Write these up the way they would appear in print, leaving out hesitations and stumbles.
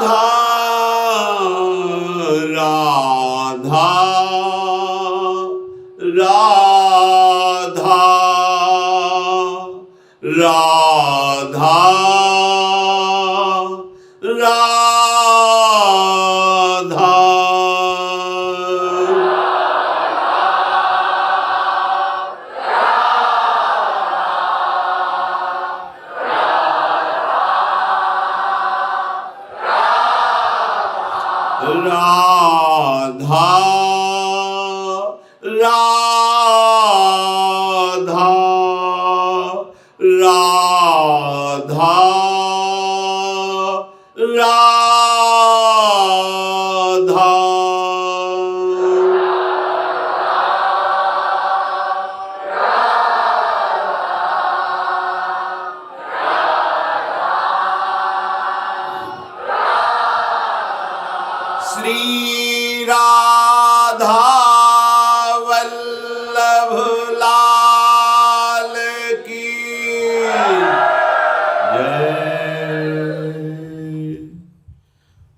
राधा राधा राधा राधा राधा राधा राधा राधा श्री राधा वल्लभ लाल की जय।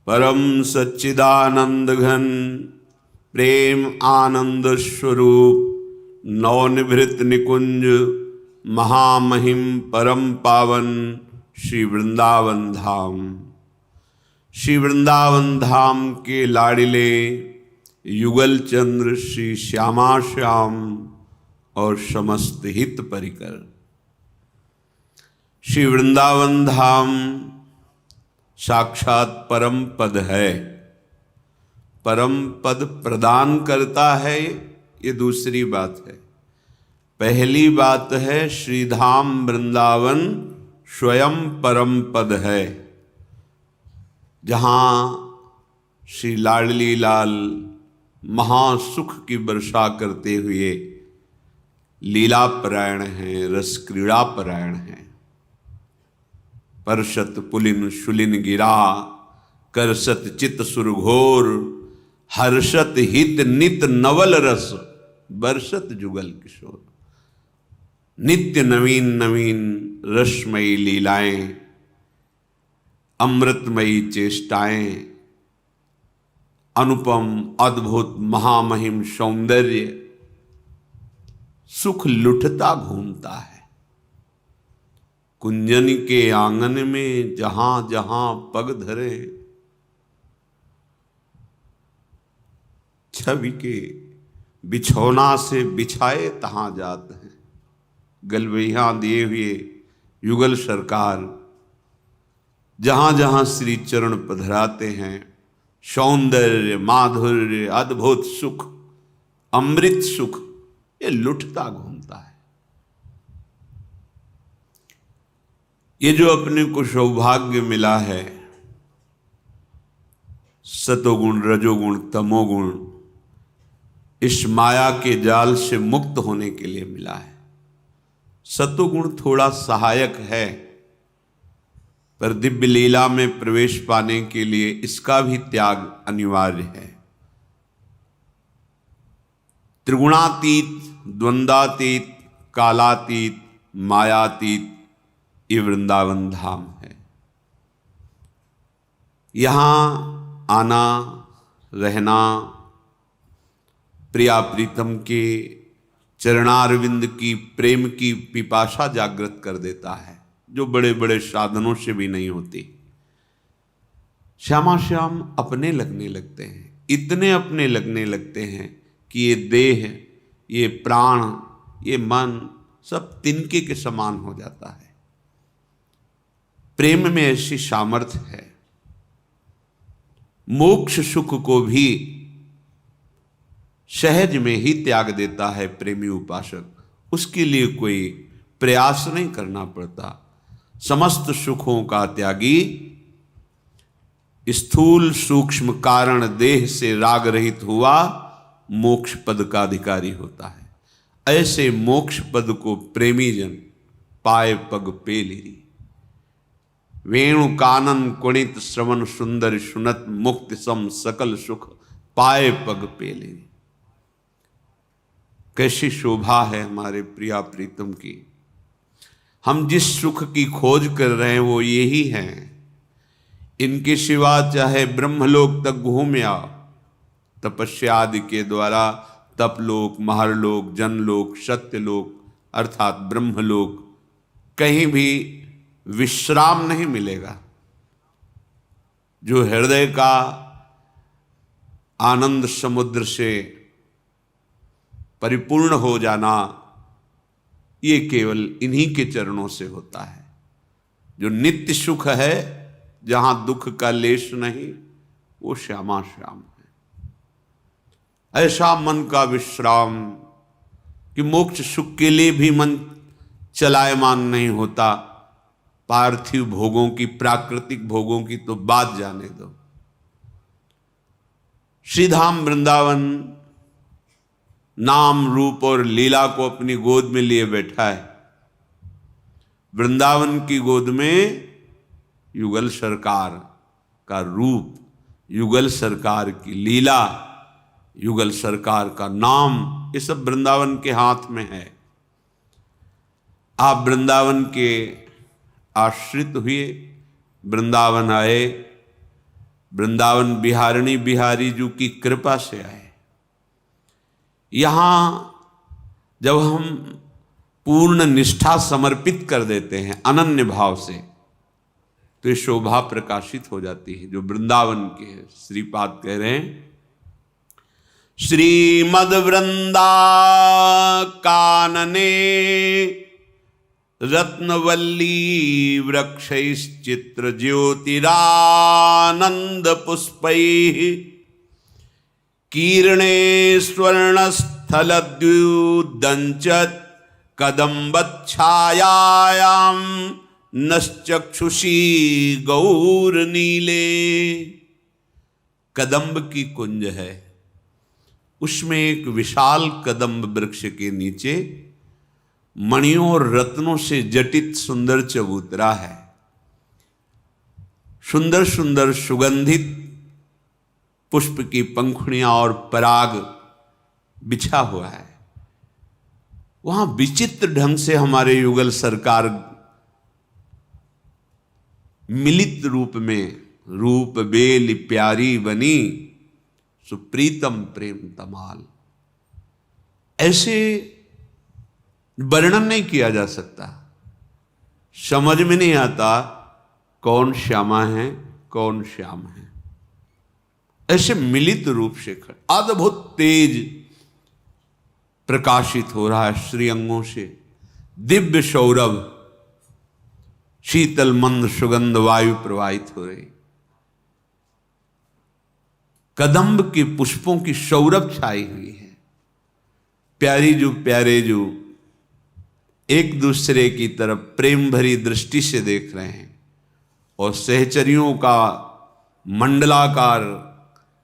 परम सच्चिदानंद घन प्रेम आनंद स्वरूप नवनिभृत निकुंज महामहिम परम पावन श्री वृंदावन धाम, श्री वृंदावन धाम के लाडिले युगल चंद्र श्री श्यामा श्याम और समस्त हित परिकर। श्री वृंदावन धाम साक्षात परम पद है। परम पद प्रदान करता है ये दूसरी बात है। पहली बात है श्रीधाम वृंदावन स्वयं परम पद है, जहाँ श्री लाडली लाल महासुख की वर्षा करते हुए लीला परायण हैं, रस क्रीड़ा परायण हैं। परशत पुलिन शुलिन गिरा करसत चित सुरघोर, हर्षत हित नित नवल रस बरसत जुगल किशोर। नित्य नवीन नवीन रसमयी लीलाएं, अमृतमयी चेष्टाएं, अनुपम अद्भुत महामहिम सौंदर्य, सुख लुटता घूमता है। कुंजन के आंगन में जहां जहां पग धरे, छवि के बिछौना से बिछाए तहां जात हैं। गलवैया दिए हुए युगल सरकार जहां जहां श्री चरण पधराते हैं, सौंदर्य माधुर्य अद्भुत सुख अमृत सुख ये लुटता घूमता है। ये जो अपने को सौभाग्य मिला है, सतोगुण रजोगुण तमोगुण इस माया के जाल से मुक्त होने के लिए मिला है। सतोगुण थोड़ा सहायक है, पर दिव्य लीला में प्रवेश पाने के लिए इसका भी त्याग अनिवार्य है। त्रिगुणातीत, द्वंद्वातीत, कालातीत, मायातीत ये वृंदावन धाम है। यहाँ आना रहना प्रिया प्रीतम के चरणारविंद की प्रेम की पिपासा जागृत कर देता है, जो बड़े बड़े साधनों से भी नहीं होती। श्यामा श्याम अपने लगने लगते हैं, इतने अपने लगने लगते हैं कि ये देह, ये प्राण, ये मन सब तिनके के समान हो जाता है। प्रेम में ऐसी सामर्थ्य है, मोक्ष सुख को भी सहज में ही त्याग देता है प्रेमी उपासक। उसके लिए कोई प्रयास नहीं करना पड़ता। समस्त सुखों का त्यागी स्थूल सूक्ष्म कारण देह से राग रहित हुआ मोक्ष पद का अधिकारी होता है। ऐसे मोक्ष पद को प्रेमी जन पाए पग पेलिरी। वेणु कानन कुणित श्रवण सुंदर सुनत मुक्ति सम सकल सुख पाए पग पेलिरी। कैसी शोभा है हमारे प्रिया प्रीतम की। हम जिस सुख की खोज कर रहे हैं वो यही है। इनके सिवा चाहे ब्रह्मलोक तक घूम आओ, तपस्या आदि के द्वारा तपलोक, महरलोक, जनलोक, सत्यलोक अर्थात ब्रह्मलोक, कहीं भी विश्राम नहीं मिलेगा। जो हृदय का आनंद समुद्र से परिपूर्ण हो जाना, ये केवल इन्हीं के चरणों से होता है। जो नित्य सुख है, जहां दुख का लेश नहीं, वो श्यामा श्याम है। ऐसा मन का विश्राम कि मोक्ष सुख के लिए भी मन चलायमान नहीं होता। पार्थिव भोगों की, प्राकृतिक भोगों की तो बात जाने दो। श्रीधाम वृंदावन नाम, रूप और लीला को अपनी गोद में लिए बैठा है। वृंदावन की गोद में युगल सरकार का रूप, युगल सरकार की लीला, युगल सरकार का नाम, ये सब वृंदावन के हाथ में है। आप वृंदावन के आश्रित हुए, वृंदावन आए, वृंदावन बिहारिणी बिहारी जी की कृपा से आए। यहां जब हम पूर्ण निष्ठा समर्पित कर देते हैं अनन्य भाव से, तो ये शोभा प्रकाशित हो जाती है जो वृंदावन के है। श्रीपाद कह रहे हैं, श्रीमद वृंदा कानने रत्नवल्ली वृक्षैश्चित्र ज्योतिरानंद पुष्पैः कीर्णे स्वर्णस्थलद्युदंचत् कदम्बच्छायायां नश्चक्षुषी गौरनीले। कदम्ब की कुंज है, उसमें एक विशाल कदम्ब वृक्ष के नीचे मणियों और रत्नों से जटित सुंदर चबूतरा है। सुंदर सुंदर सुगंधित पुष्प की पंखुड़ियां और पराग बिछा हुआ है। वहां विचित्र ढंग से हमारे युगल सरकार मिलित रूप में, रूप बेल प्यारी बनी सुप्रीतम प्रेम तमाल, ऐसे वर्णन नहीं किया जा सकता। समझ में नहीं आता कौन श्यामा है, कौन श्याम है। ऐसे मिलित रूप से अद्भुत तेज प्रकाशित हो रहा है श्रीअंगों से। दिव्य सौरभ, शीतल मंद सुगंध वायु प्रवाहित हो रही। कदम्ब के पुष्पों की सौरभ छाई हुई है। प्यारी जो प्यारे जो एक दूसरे की तरफ प्रेम भरी दृष्टि से देख रहे हैं और सहचरियों का मंडलाकार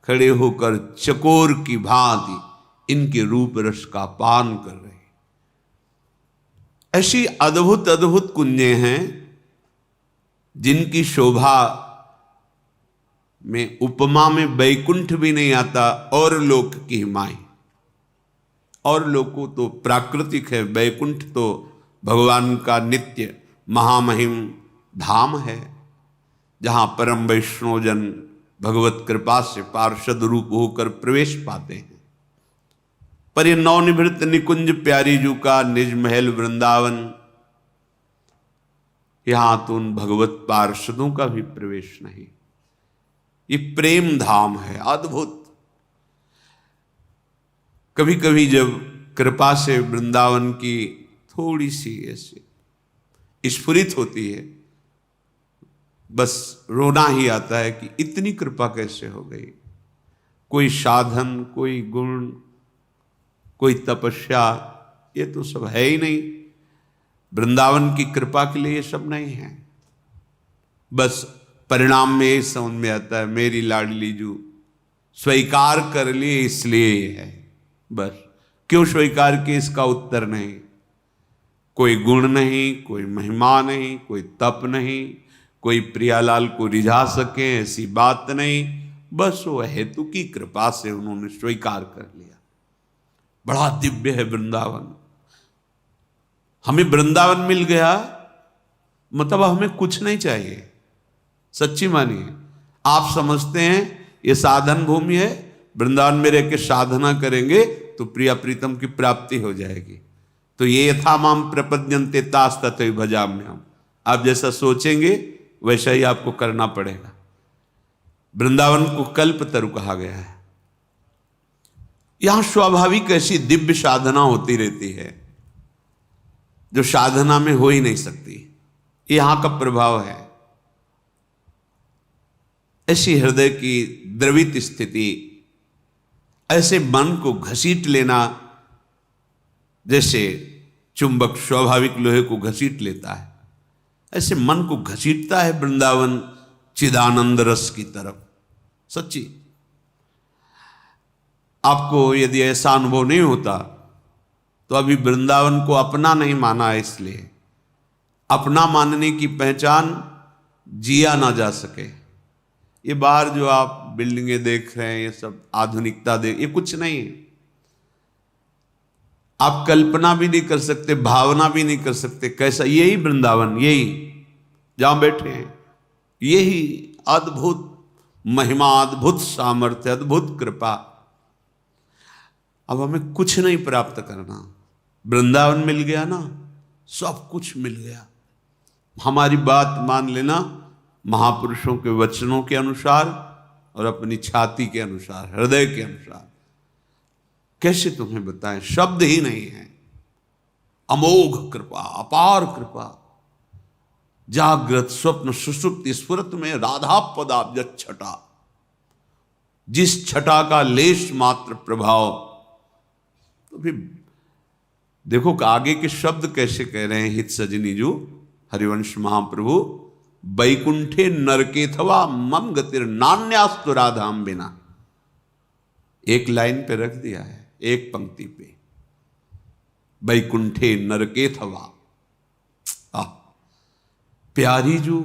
खड़े होकर चकोर की भांति इनके रूप रस का पान कर रहे हैं। ऐसी अद्भुत अद्भुत कुंजें हैं जिनकी शोभा में उपमा में वैकुंठ भी नहीं आता, और लोक की हिमाएं। और लोको तो प्राकृतिक है, वैकुंठ तो भगवान का नित्य महामहिम धाम है, जहां परम वैष्णवजन भगवत कृपा से पार्षद रूप होकर प्रवेश पाते हैं। पर ये नवनिवृत्त निकुंज प्यारी जू का निज महल वृंदावन, यहां तो उन भगवत पार्षदों का भी प्रवेश नहीं। ये प्रेम धाम है, अद्भुत। कभी कभी जब कृपा से वृंदावन की थोड़ी सी ऐसे स्फुरित होती है, बस रोना ही आता है कि इतनी कृपा कैसे हो गई। कोई साधन, कोई गुण, कोई तपस्या, ये तो सब है ही नहीं। वृंदावन की कृपा के लिए ये सब नहीं है। बस परिणाम में ये समझ में आता है, मेरी लाडली जू स्वीकार कर लिए इसलिए ये है। बस क्यों स्वीकार किए इसका उत्तर नहीं। कोई गुण नहीं, कोई महिमा नहीं, कोई तप नहीं, कोई प्रियालाल को रिझा सके ऐसी बात नहीं। बस वो हेतु की कृपा से उन्होंने स्वीकार कर लिया। बड़ा दिव्य है वृंदावन। हमें वृंदावन मिल गया मतलब हमें कुछ नहीं चाहिए। सच्ची मानिए, आप समझते हैं ये साधन भूमि है, वृंदावन में रह के साधना करेंगे तो प्रिया प्रीतम की प्राप्ति हो जाएगी। तो ये यथा माम प्रपद्यन्ते तास तथैव भजाम्यहम्। आप जैसा सोचेंगे वैसा ही आपको करना पड़ेगा। वृंदावन को कल्प तरु कहा गया है। यहां स्वाभाविक ऐसी दिव्य साधना होती रहती है जो साधना में हो ही नहीं सकती। यहां का प्रभाव है। ऐसी हृदय की द्रवित स्थिति, ऐसे मन को घसीट लेना, जैसे चुंबक स्वाभाविक लोहे को घसीट लेता है, ऐसे मन को घसीटता है वृंदावन चिदानंद रस की तरफ। सच्ची आपको यदि ऐसा अनुभव नहीं होता तो अभी वृंदावन को अपना नहीं माना है। इसलिए अपना मानने की पहचान जिया ना जा सके। ये बाहर जो आप बिल्डिंगें देख रहे हैं, ये सब आधुनिकता ये कुछ नहीं है। आप कल्पना भी नहीं कर सकते, भावना भी नहीं कर सकते कैसा। यही वृंदावन, यही जहां बैठे हैं, यही अद्भुत महिमा, अद्भुत सामर्थ्य, अद्भुत कृपा। अब हमें कुछ नहीं प्राप्त करना, वृंदावन मिल गया ना, सब कुछ मिल गया। हमारी बात मान लेना महापुरुषों के वचनों के अनुसार और अपनी छाती के अनुसार, हृदय के अनुसार। कैसे तुम्हें बताएं, शब्द ही नहीं है। अमोघ कृपा, अपार कृपा, जागृत स्वप्न सुषुप्ति स्फुरत में राधा पदाब्ज छटा। जिस छटा का लेश मात्र प्रभाव। तो फिर देखो आगे के शब्द कैसे कह रहे हैं हित सजनी जो हरिवंश महाप्रभु। बैकुंठे नरकेथवा मम गतिर नान्यास्तु राधाम बिना। एक लाइन पे रख दिया है, एक पंक्ति पे, बैकुंठे नरकेथवा। प्यारी जू,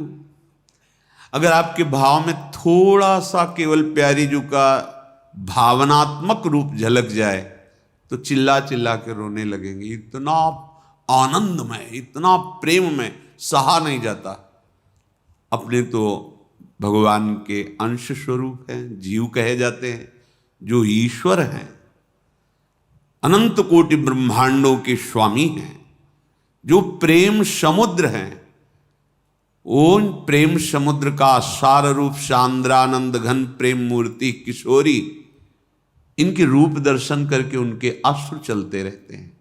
अगर आपके भाव में थोड़ा सा केवल प्यारी जू का भावनात्मक रूप झलक जाए तो चिल्ला चिल्ला के रोने लगेंगे। इतना आनंदमय, इतना प्रेम में सहा नहीं जाता। अपने तो भगवान के अंश स्वरूप हैं, जीव कहे जाते हैं, जो ईश्वर हैं, अनंत कोटि ब्रह्मांडों के स्वामी हैं, जो प्रेम समुद्र हैं। उन प्रेम समुद्र का सार रूप सांद्रानंद घन प्रेम मूर्ति किशोरी, इनके रूप दर्शन करके उनके अश्रु चलते रहते हैं।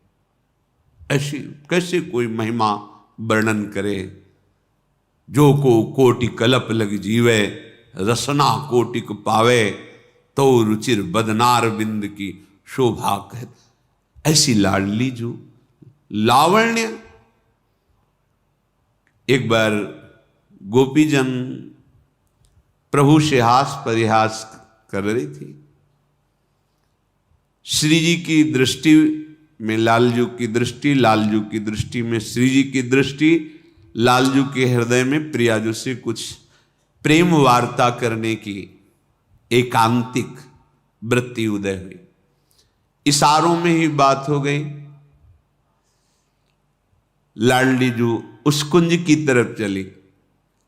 ऐसी कैसे कोई महिमा वर्णन करे। जो को कोटि कलप लग जीवे, रसना कोटिक पावे, तो रुचिर बदनार बिंद की शोभा कह। ऐसी लाडली जो लावण्य। एक बार गोपीजन प्रभु से हास परिहास कर रही थी। श्री जी की दृष्टि में लालजू की दृष्टि, लालजू की दृष्टि में श्री जी की दृष्टि, लालजू के हृदय में प्रियाजू से कुछ प्रेम वार्ता करने की एकांतिक वृत्ति उदय हुई। इशारों में ही बात हो गई। लाडली जू उस कुंज की तरफ चली।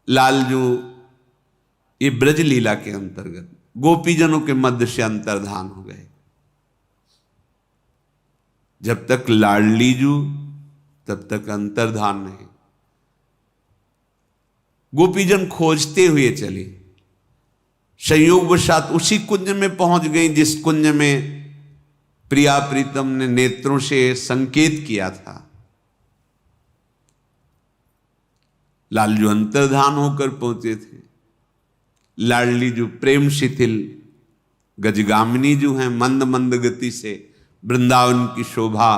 लालजू ये ब्रज लीला के अंतर्गत गोपीजनों के मध्य से अंतर्धान हो गए। जब तक लाडली जू तब तक अंतर्धान नहीं। गोपीजन खोजते हुए चली। संयोगवशात उसी कुंज में पहुंच गई जिस कुंज में प्रिया प्रीतम ने नेत्रों से संकेत किया था। लालजू अंतर्धान होकर पहुंचे थे। लाडली जो प्रेम शिथिल गजगामिनी जो हैं, मंद मंद गति से वृंदावन की शोभा,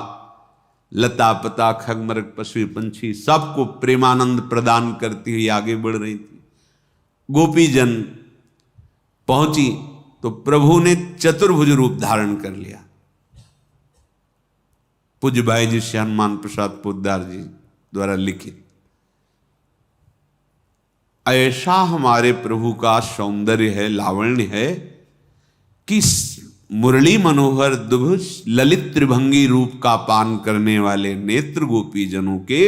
लता पता खगमरग पशु पंछी सबको प्रेमानंद प्रदान करती हुई आगे बढ़ रही थी। गोपीजन पहुंची तो प्रभु ने चतुर्भुज रूप धारण कर लिया। पूज्य भाई जी श्री हनुमान प्रसाद पोद्दार जी द्वारा लिखित। ऐसा हमारे प्रभु का सौंदर्य है, लावण्य है कि मुरली मनोहर दुभुज ललित त्रिभंगी रूप का पान करने वाले नेत्र गोपीजनों के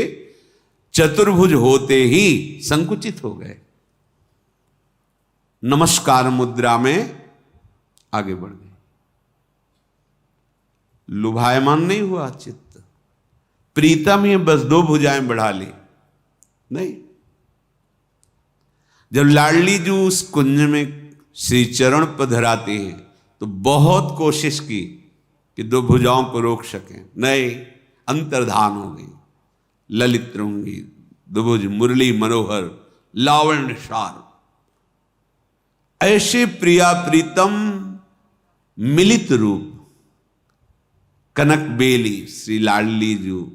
चतुर्भुज होते ही संकुचित हो गए। नमस्कार मुद्रा में आगे बढ़ गए। लुभायमान नहीं हुआ चित्त, प्रीतम ही बस दो भुजाएं बढ़ा ली नहीं। जब लाडली जी उस कुंज में श्री चरण पधराती है तो बहुत कोशिश की कि दो भुजाओं को रोक सकें, नहीं, अंतर्धान हो गई। ललित रंगी दुभुज मुरली मनोहर लावण्य सार, ऐसे प्रिया प्रीतम मिलित रूप कनक बेली श्री लाडली जू,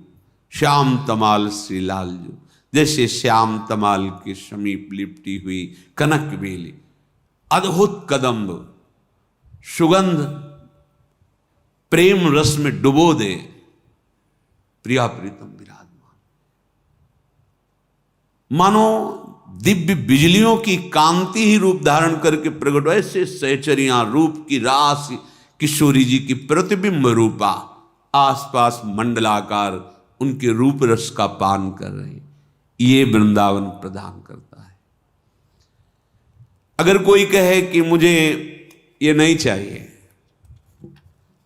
श्याम तमाल श्री लाल जू, जैसे श्याम तमाल के समीप लिपटी हुई कनक बेली, अद्भुत कदम्ब सुगंध प्रेम रस में डुबो दे, प्रिया प्रीतम विराजमान, मानो दिव्य बिजलियों की कांति ही रूप धारण करके प्रकट हो। ऐसे सहचरियां रूप की राशि किशोरी जी की प्रतिबिंब रूपा आसपास मंडलाकार उनके रूप रस का पान कर रहे हैं। ये वृंदावन प्रदान करता है। अगर कोई कहे कि मुझे ये नहीं चाहिए,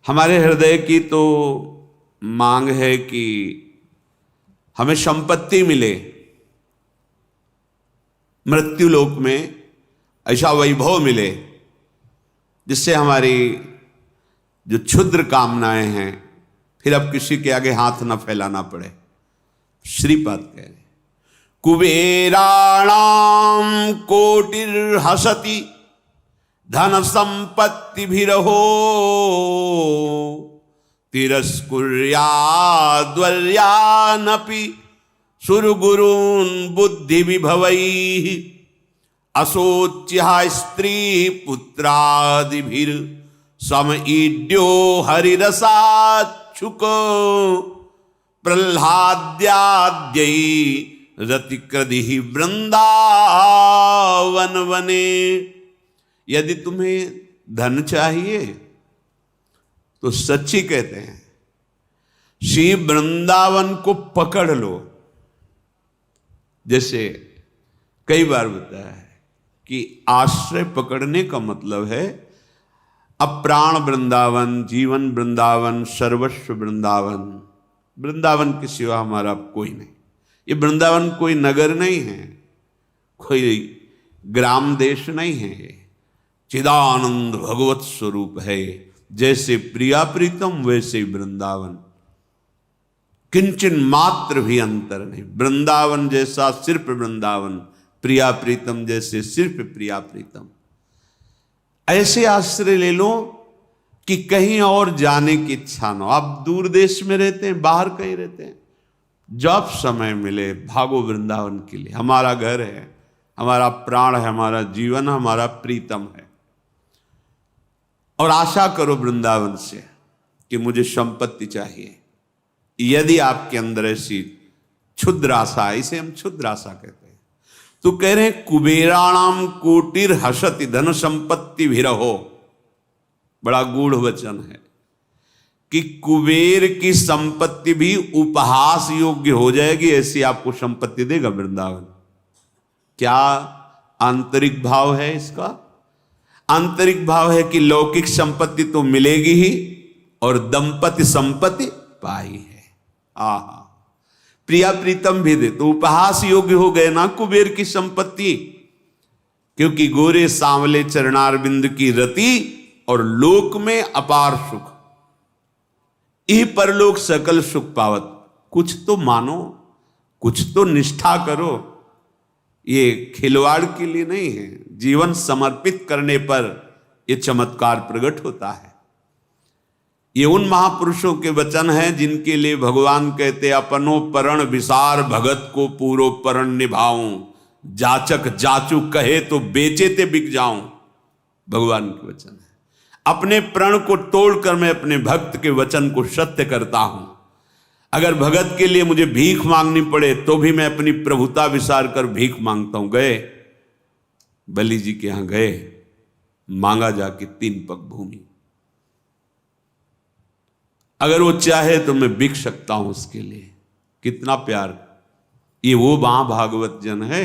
हमारे हृदय की तो मांग है कि हमें संपत्ति मिले, मृत्युलोक में ऐसा वैभव मिले जिससे हमारी जो क्षुद्र कामनाएं हैं फिर अब किसी के आगे हाथ न फैलाना पड़े। श्रीपाद कह रहे कुबेराणाम कोटिर हसति धन संपत्ति भी रहो तिरस्कुर्याद्वर्यानपि सुरगुरून् बुद्धि विभवैः अशोच्या स्त्री पुत्रादिभिर समईड्यो हरिरसाच्छुक प्रह्लाद्याद्यै रतिकृदि वृंदावन वने। यदि तुम्हें धन चाहिए तो सच्ची कहते हैं श्री वृंदावन को पकड़ लो। जैसे कई बार बताया है कि आश्रय पकड़ने का मतलब है अप्राण वृंदावन, जीवन वृंदावन, सर्वस्व वृंदावन। वृंदावन के सिवा हमारा कोई नहीं। ये वृंदावन कोई नगर नहीं है, कोई ग्राम देश नहीं है, चिदानंद भगवत स्वरूप है। जैसे प्रिया प्रीतम वैसे वृंदावन, किंचन मात्र भी अंतर नहीं। वृंदावन जैसा सिर्फ वृंदावन, प्रिया प्रीतम जैसे सिर्फ प्रिया प्रीतम। ऐसे आश्रय ले लो कि कहीं और जाने की इच्छा न हो। आप दूर देश में रहते हैं, बाहर कहीं रहते हैं, जब समय मिले भागो वृंदावन के लिए। हमारा घर है, हमारा प्राण है, हमारा जीवन, हमारा प्रीतम है। और आशा करो वृंदावन से कि मुझे संपत्ति चाहिए। यदि आपके अंदर ऐसी क्षुद्र आशा, इसे हम क्षुद्र आशा कहते हैं, तो कह रहे हैं कुबेराणाम कोटिर हसति धन संपत्ति भी रहो। बड़ा गूढ़ वचन है कि कुबेर की संपत्ति भी उपहास योग्य हो जाएगी, ऐसी आपको संपत्ति देगा वृंदावन। क्या आंतरिक भाव है इसका? आंतरिक भाव है कि लौकिक संपत्ति तो मिलेगी ही और दंपति संपत्ति पाई है। आहा, प्रिया प्रीतम भी दे तो उपहास योग्य हो गए ना कुबेर की संपत्ति, क्योंकि गोरे सांवले चरणारविंद की रति और लोक में अपार सुख, यही परलोक सकल सुख पावत। कुछ तो मानो, कुछ तो निष्ठा करो। ये खिलवाड़ के लिए नहीं है, जीवन समर्पित करने पर यह चमत्कार प्रकट होता है। ये उन महापुरुषों के वचन हैं जिनके लिए भगवान कहते अपनो परण विसार भगत को पूरो परण निभाऊं, जाचक जाचू कहे तो बेचे ते बिक जाऊं। भगवान के वचन है। अपने प्रण को तोड़कर मैं अपने भक्त के वचन को सत्य करता हूं। अगर भगत के लिए मुझे भीख मांगनी पड़े तो भी मैं अपनी प्रभुता विसार कर भीख मांगता हूं। गए बलि जी के यहां गए, मांगा जाके 3 पग भूमि। अगर वो चाहे तो मैं बिक सकता हूं उसके लिए। कितना प्यार! ये वो महाभागवत जन है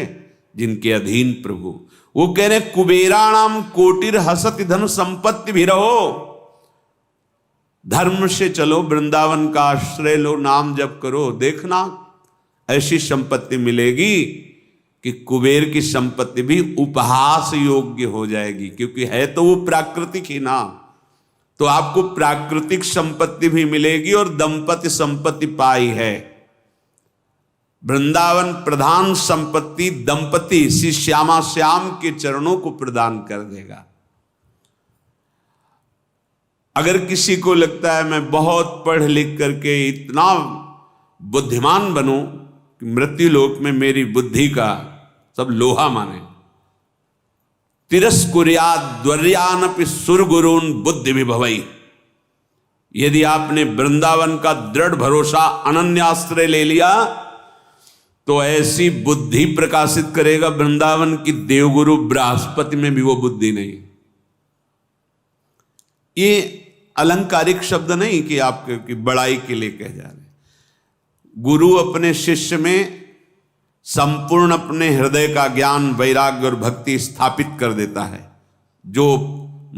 जिनके अधीन प्रभु। वो कह रहे कुबेराणाम कोटिर हसत धन संपत्ति भी रहो, धर्म से चलो, वृंदावन का आश्रय लो, नाम जप करो, देखना ऐसी संपत्ति मिलेगी कि कुबेर की संपत्ति भी उपहास योग्य हो जाएगी, क्योंकि है तो वो प्राकृतिक ही ना। तो आपको प्राकृतिक संपत्ति भी मिलेगी और दंपति संपत्ति पाई है। वृंदावन प्रधान संपत्ति दंपति श्री श्यामा श्याम के चरणों को प्रदान कर देगा। अगर किसी को लगता है मैं बहुत पढ़ लिख करके इतना बुद्धिमान बनूं कि मृत्यु लोक में मेरी बुद्धि का सब लोहा माने, तिरस्कुर्याद्वर्यानपि सुरगुरून् बुद्धि विभवई। यदि आपने वृंदावन का दृढ़ भरोसा अनन्याश्रय ले लिया तो ऐसी बुद्धि प्रकाशित करेगा वृंदावन की देवगुरु बृहस्पति में भी वो बुद्धि नहीं। ये अलंकारिक शब्द नहीं कि आपकी बड़ाई के लिए कह जा रहे। गुरु अपने शिष्य में संपूर्ण अपने हृदय का ज्ञान, वैराग्य और भक्ति स्थापित कर देता है, जो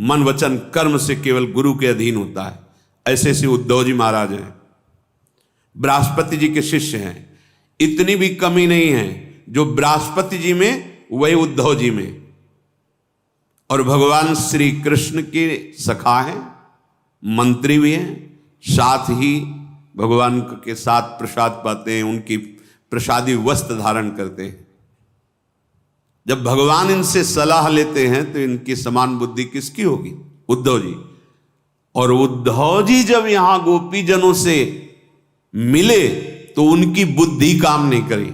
मन वचन कर्म से केवल गुरु के अधीन होता है। ऐसे से उद्धव जी महाराज हैं, बृहस्पति जी के शिष्य हैं। इतनी भी कमी नहीं है, जो बृहस्पति जी में वही उद्धव जी में। और भगवान श्री कृष्ण के सखा हैं, मंत्री भी हैं, साथ ही भगवान के साथ प्रसाद पाते हैं, उनकी प्रसादी वस्त्र धारण करते हैं। जब भगवान इनसे सलाह लेते हैं तो इनकी समान बुद्धि किसकी होगी? उद्धव जी। और उद्धव जी जब यहां गोपीजनों से मिले तो उनकी बुद्धि काम नहीं करी।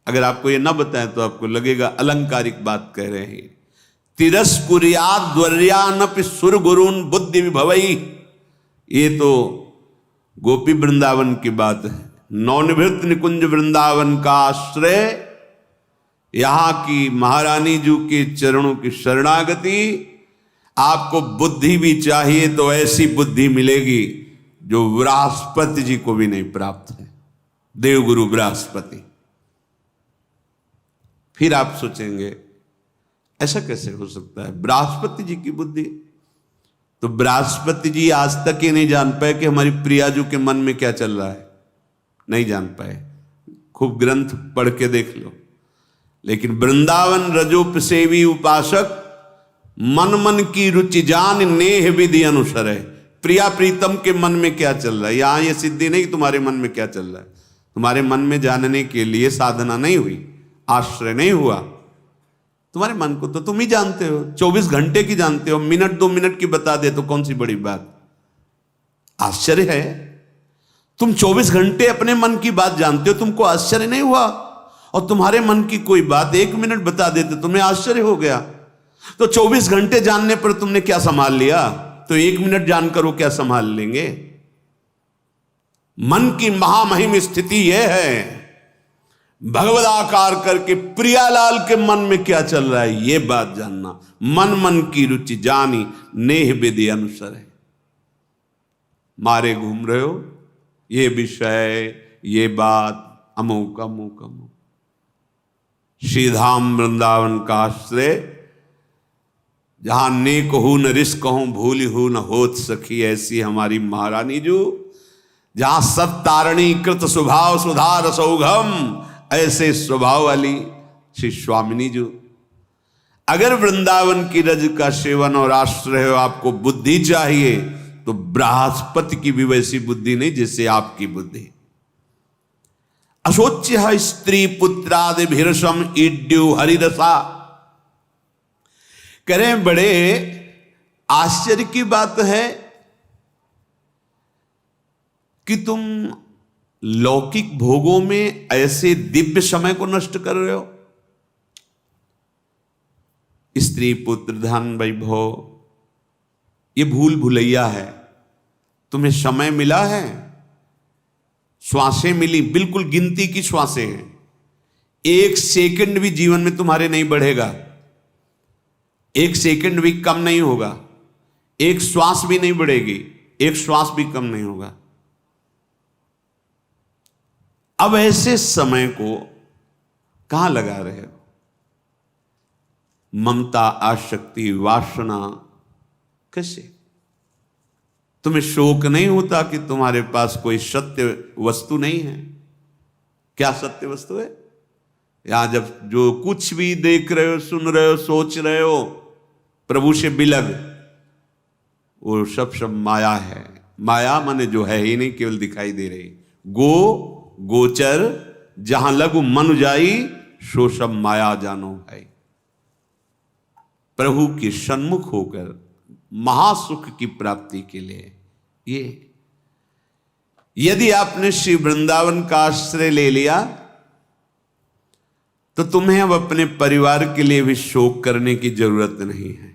अगर आपको ये ना बताएं तो आपको लगेगा अलंकारिक बात कह रहे हैं। तिरस्कुर्याद्वर्यानपि सुरगुरून् बुद्धि विभवई, ये तो गोपी वृंदावन की बात है। नवनिवृत्त निकुंज वृंदावन का आश्रय, यहां की महारानी जी के चरणों की शरणागति। आपको बुद्धि भी चाहिए तो ऐसी बुद्धि मिलेगी जो बृहस्पति जी को भी नहीं प्राप्त है, देवगुरु बृहस्पति। फिर आप सोचेंगे ऐसा कैसे हो सकता है, बृहस्पति जी की बुद्धि? तो बृहस्पति जी आज तक ये नहीं जान पाए कि हमारी प्रियाजू के मन में क्या चल रहा है, नहीं जान पाए। खूब ग्रंथ पढ़ के देख लो। लेकिन वृंदावन रजोप सेवी उपासक मन मन की रुचि जान नेह विधि अनुसर है। प्रिया प्रीतम के मन में क्या चल रहा है, यहां ये सिद्धि नहीं तुम्हारे मन में क्या चल रहा है। तुम्हारे मन में जानने के लिए साधना नहीं हुई, आश्रय नहीं हुआ। तुम्हारे मन को तो तुम ही जानते हो, 24 घंटे की जानते हो, मिनट 2 मिनट की बता दे तो कौन सी बड़ी बात। आश्चर्य है, तुम 24 घंटे अपने मन की बात जानते हो, तुमको आश्चर्य नहीं हुआ? और तुम्हारे मन की कोई बात 1 मिनट बता देते तुम्हें आश्चर्य हो गया। तो 24 घंटे जानने पर तुमने क्या संभाल लिया, तो 1 मिनट जानकर वो क्या संभाल लेंगे? मन की महामहिम स्थिति यह है, भगवदाकार करके प्रियालाल के मन में क्या चल रहा है ये बात जानना। मन मन की रुचि जानी नेह विधि अनुसर है। मारे घूम रहे हो, ये विषय, ये बात, अमुक अमुक अमुक। श्रीधाम वृंदावन का आश्रय, जहां नेक हूं न रिस्क हूं, भूल हूं न होत सखी, ऐसी हमारी महारानी जो, जहां सत्तारणी कृत स्वभाव सुधार सौघम, ऐसे स्वभाव वाली श्री स्वामिनी जो। अगर वृंदावन की रज का सेवन और आश्रय हो, आपको बुद्धि चाहिए तो बृहस्पति की भी वैसी बुद्धि नहीं जैसे आपकी बुद्धि। अशोच्य स्त्री पुत्रादि भिरसम ईड्यु हरिरसा। कह रहे बड़े आश्चर्य की बात है कि तुम लौकिक भोगों में ऐसे दिव्य समय को नष्ट कर रहे हो। स्त्री पुत्र धन वैभव ये भूल भुलैया है। तुम्हें समय मिला है, श्वासें मिली, बिल्कुल गिनती की श्वासें हैं। 1 सेकंड भी जीवन में तुम्हारे नहीं बढ़ेगा, 1 सेकंड भी कम नहीं होगा, 1 श्वास भी नहीं बढ़ेगी, 1 श्वास भी कम नहीं होगा। अब ऐसे समय को कहां लगा रहे हो? ममता, आसक्ति, वासना, कैसे? तुम्हें शोक नहीं होता कि तुम्हारे पास कोई सत्य वस्तु नहीं है? क्या सत्य वस्तु है? यहां जब जो कुछ भी देख रहे हो, सुन रहे हो, सोच रहे हो प्रभु से बिलग, वो सब माया है। माया माने जो है ही नहीं, केवल दिखाई दे रही। गोचर जहां लगु मन जाई, सो सब माया जानो भाई। प्रभु के सन्मुख होकर महासुख की प्राप्ति के लिए ये, यदि आपने श्री वृंदावन का आश्रय ले लिया तो तुम्हें अब अपने परिवार के लिए भी शोक करने की जरूरत नहीं है।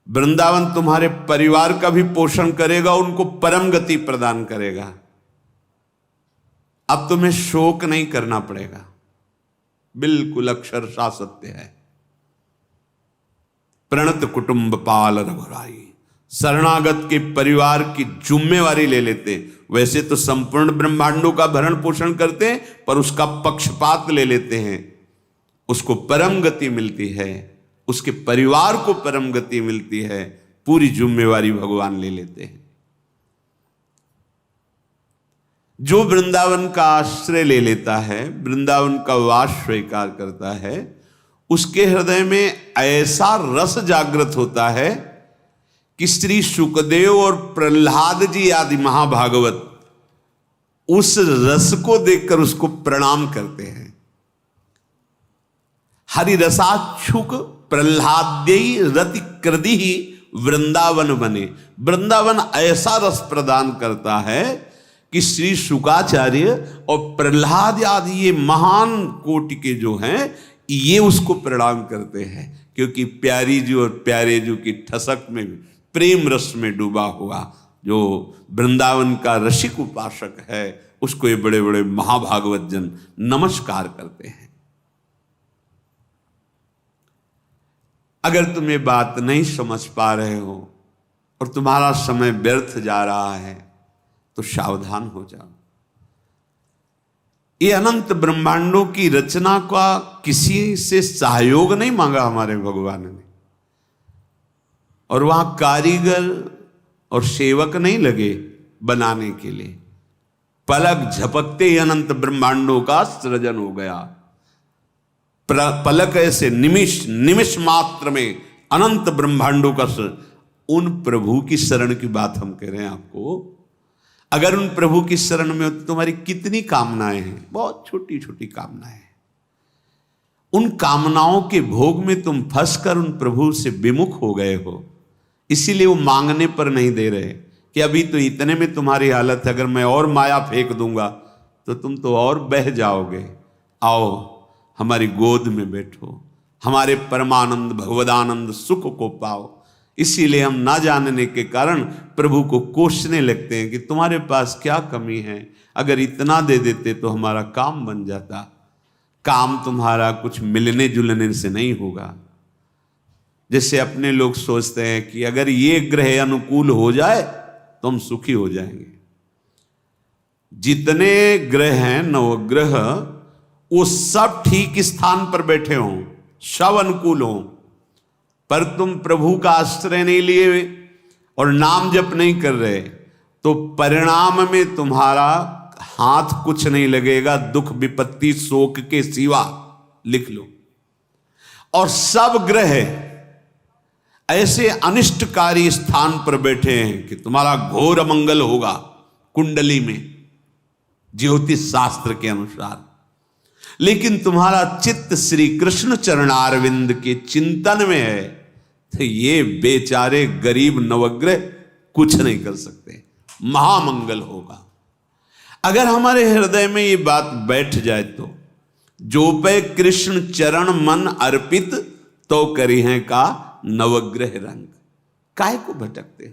वृंदावन तुम्हारे परिवार का भी पोषण करेगा, उनको परम गति प्रदान करेगा। अब तुम्हें शोक नहीं करना पड़ेगा। बिल्कुल अक्षरशः सत्य है। प्रणत कुटुंब पाल रघुराई, शरणागत के परिवार की जिम्मेवारी ले लेते। वैसे तो संपूर्ण ब्रह्मांडों का भरण पोषण करते हैं, पर उसका पक्षपात ले लेते हैं। उसको परम गति मिलती है, उसके परिवार को परम गति मिलती है। पूरी जिम्मेवारी भगवान ले लेते हैं। जो वृंदावन का आश्रय ले लेता है, वृंदावन का वास स्वीकार करता है, उसके हृदय में ऐसा रस जागृत होता है कि श्री सुखदेव और प्रहलाद जी आदि महाभागवत उस रस को देखकर उसको प्रणाम करते हैं। हरि रसाच्छुक प्रहलाद्यई रति कृदि ही वृंदावन बने। वृंदावन ऐसा रस प्रदान करता है कि श्री शुकाचार्य और प्रहलाद आदि ये महान कोटि के जो हैं, ये उसको प्रणाम करते हैं, क्योंकि प्यारी जी और प्यारे जी की ठसक में प्रेम रस में डूबा हुआ जो वृंदावन का रसिक उपासक है, उसको ये बड़े बड़े महाभागवत जन नमस्कार करते हैं। अगर तुम ये बात नहीं समझ पा रहे हो और तुम्हारा समय व्यर्थ जा रहा है तो सावधान हो जाओ। ये अनंत ब्रह्मांडों की रचना का किसी से सहयोग नहीं मांगा हमारे भगवान ने, और वहां कारीगर और सेवक नहीं लगे बनाने के लिए। पलक झपकते ही अनंत ब्रह्मांडों का सृजन हो गया। पलक ऐसे निमिष मात्र में अनंत ब्रह्मांडों का उन प्रभु की शरण की बात हम कह रहे हैं आपको। अगर उन प्रभु की शरण में हो तो तुम्हारी कितनी कामनाएं हैं, बहुत छोटी छोटी कामनाएं हैं। उन कामनाओं के भोग में तुम फंसकर उन प्रभु से विमुख हो गए हो, इसीलिए वो मांगने पर नहीं दे रहे कि अभी तो इतने में तुम्हारी हालत है, अगर मैं और माया फेंक दूंगा तो तुम तो और बह जाओगे। आओ हमारी गोद में बैठो, हमारे परमानंद भगवदानंद सुख को पाओ। इसीलिए हम ना जानने के कारण प्रभु को कोसने लगते हैं कि तुम्हारे पास क्या कमी है, अगर इतना दे देते तो हमारा काम बन जाता। काम तुम्हारा कुछ मिलने जुलने से नहीं होगा। जैसे अपने लोग सोचते हैं कि अगर ये ग्रह अनुकूल हो जाए तो हम सुखी हो जाएंगे। जितने ग्रह हैं नवग्रह, वो सब ठीक स्थान पर बैठे हों, सब अनुकूल हों, पर तुम प्रभु का आश्रय नहीं लिए और नाम जप नहीं कर रहे, तो परिणाम में तुम्हारा हाथ कुछ नहीं लगेगा, दुख विपत्ति शोक के सिवा। लिख लो। और सब ग्रह ऐसे अनिष्टकारी स्थान पर बैठे हैं कि तुम्हारा घोर अमंगल होगा कुंडली में, ज्योतिष शास्त्र के अनुसार। लेकिन तुम्हारा चित्त श्री कृष्ण चरणारविंद के चिंतन में है, तो ये बेचारे गरीब नवग्रह कुछ नहीं कर सकते, महामंगल होगा। अगर हमारे हृदय में ये बात बैठ जाए तो जो पे कृष्ण चरण मन अर्पित तो करी है का नवग्रह रंग। काहे को भटकते हो?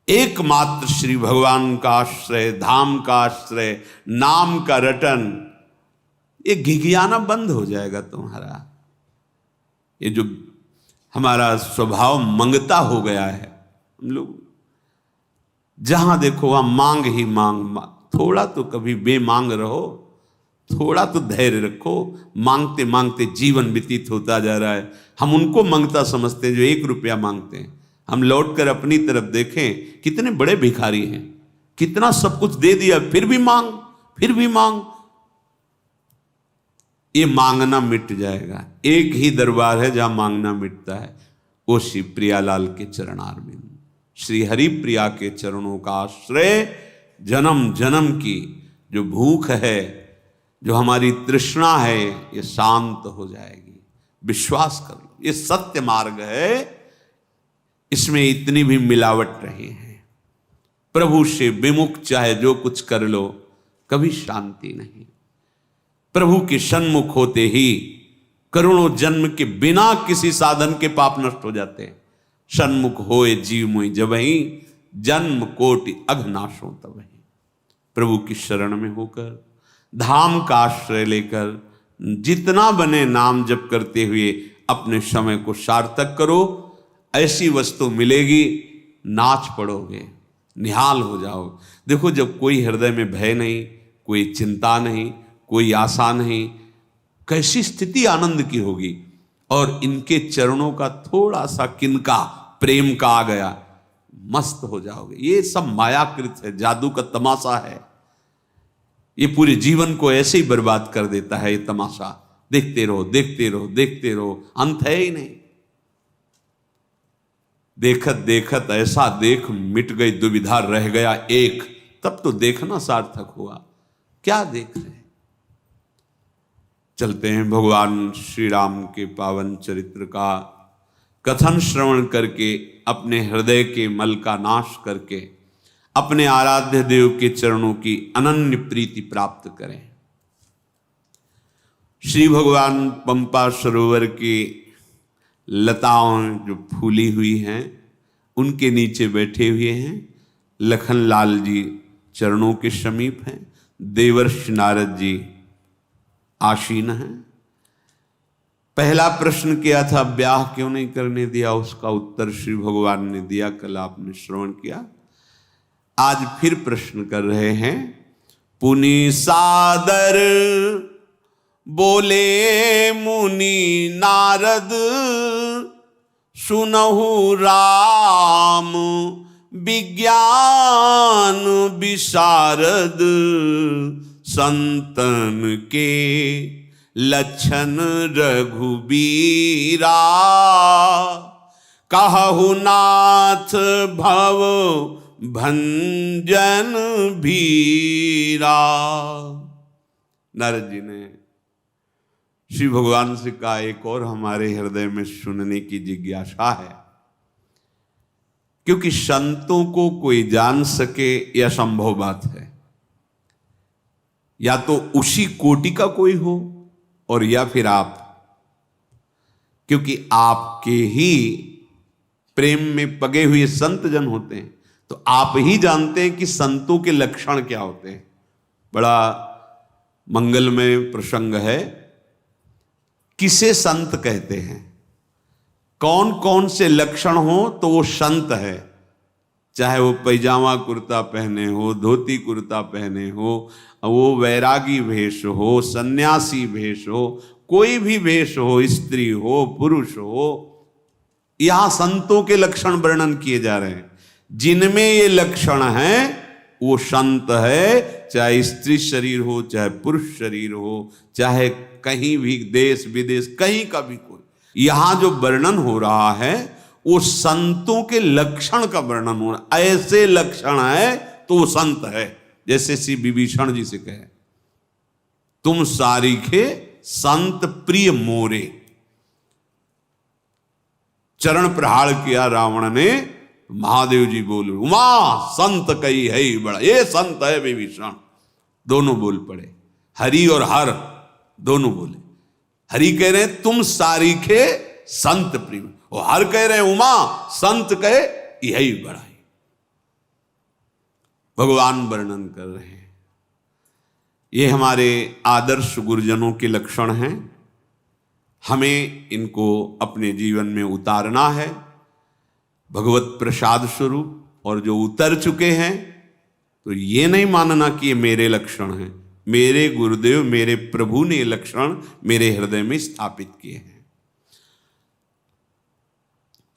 एकमात्र श्री भगवान का आश्रय, धाम का आश्रय, नाम का रटन, ये घिघियाना बंद हो जाएगा तुम्हारा। ये जो हमारा स्वभाव मंगता हो गया है, हम लोग जहां देखो वहां मांग ही मांग, थोड़ा तो कभी बेमांग रहो। थोड़ा तो धैर्य रखो। मांगते मांगते जीवन व्यतीत होता जा रहा है। हम उनको मांगता समझते हैं जो 1 रुपया मांगते हैं। हम लौटकर अपनी तरफ देखें, कितने बड़े भिखारी हैं, कितना सब कुछ दे दिया, फिर भी मांग, फिर भी मांग। ये मांगना मिट जाएगा। एक ही दरबार है जहां मांगना मिटता है, वो श्री प्रियालाल के चरणारविंद, श्री हरि प्रिया के चरणों का आश्रय। जन्म जन्म की जो भूख है, जो हमारी तृष्णा है, ये शांत हो जाएगी। विश्वास कर लो, ये सत्य मार्ग है। इसमें इतनी भी मिलावट नहीं है। प्रभु से विमुख चाहे जो कुछ कर लो, कभी शांति नहीं। प्रभु के सन्मुख होते ही करोड़ों जन्म के बिना किसी साधन के पाप नष्ट हो जाते हैं। सन्मुख होए जीव मोहि जबहि, जन्म कोटि अघनाशो तबहि। प्रभु की शरण में होकर, धाम का आश्रय लेकर, जितना बने नाम जप करते हुए अपने समय को सार्थक करो। ऐसी वस्तु मिलेगी, नाच पड़ोगे, निहाल हो जाओ। देखो, जब कोई हृदय में भय नहीं, कोई चिंता नहीं, कोई आशा नहीं, कैसी स्थिति आनंद की होगी। और इनके चरणों का थोड़ा सा किनका प्रेम का आ गया, मस्त हो जाओगे। ये सब मायाकृत है, जादू का तमाशा है। ये पूरे जीवन को ऐसे ही बर्बाद कर देता है ये तमाशा। देखते रहो, देखते रहो, देखते रहो, अंत है ही नहीं। देखत देखत ऐसा देख, मिट गई दुविधा, रह गया एक। तब तो देखना सार्थक हुआ। क्या देख रहे? चलते हैं भगवान श्री राम के पावन चरित्र का कथन श्रवण करके, अपने हृदय के मल का नाश करके अपने आराध्य देव के चरणों की अनन्य प्रीति प्राप्त करें। श्री भगवान पंपा सरोवर की लताओं जो फूली हुई हैं, उनके नीचे बैठे हुए हैं। लखनलाल जी चरणों के समीप हैं। देवर्षि नारद जी आसीन हैं। पहला प्रश्न किया था, ब्याह क्यों नहीं करने दिया, उसका उत्तर श्री भगवान ने दिया, कल आपने श्रवण किया। आज फिर प्रश्न कर रहे हैं। पुनि सादर बोले मुनि नारद, सुनहु राम विज्ञान विशारद, संतन के लक्षण रघुबीरा, कहु नाथ भव भंजन भीरा। नारद जी ने श्री भगवान से कहा, एक और हमारे हृदय में सुनने की जिज्ञासा है। क्योंकि संतों को कोई जान सके यह संभव बात है। या तो उसी कोटि का कोई हो और या फिर आप, क्योंकि आपके ही प्रेम में पगे हुए संत जन होते हैं, तो आप ही जानते हैं कि संतों के लक्षण क्या होते हैं। बड़ा मंगलमय प्रसंग है। किसे संत कहते हैं, कौन कौन से लक्षण हो तो वो संत है। चाहे वो पैजामा कुर्ता पहने हो, धोती कुर्ता पहने हो, वो वैरागी भेष हो, सन्यासी भेष हो, कोई भी भेष हो, स्त्री हो, पुरुष हो, यहां संतों के लक्षण वर्णन किए जा रहे हैं। जिनमें ये लक्षण हैं वो संत है। चाहे स्त्री शरीर हो, चाहे पुरुष शरीर हो, चाहे कहीं भी देश विदेश कहीं का भी कोई, यहां जो वर्णन हो रहा है वो संतों के लक्षण का वर्णन हो रहा है। ऐसे लक्षण है तो वो संत है। जैसे श्री विभीषण जी से कहे, तुम सारीखे संत प्रिय मोरे। चरण प्रहार किया रावण ने, महादेव जी बोले, उमा संत कई है ही बड़ा, ये संत है विभीषण। दोनों बोल पड़े, हरि और हर दोनों बोले। हरि कह रहे हैं तुम सारीखे संत प्रिय, और हर कह रहे हैं उमा संत कहे यही बड़ा है। भगवान वर्णन कर रहे हैं। ये हमारे आदर्श गुरुजनों के लक्षण हैं। हमें इनको अपने जीवन में उतारना है भगवत प्रसाद स्वरूप। और जो उतर चुके हैं तो ये नहीं मानना कि ये मेरे लक्षण हैं, मेरे गुरुदेव मेरे प्रभु ने लक्षण मेरे हृदय में स्थापित किए हैं।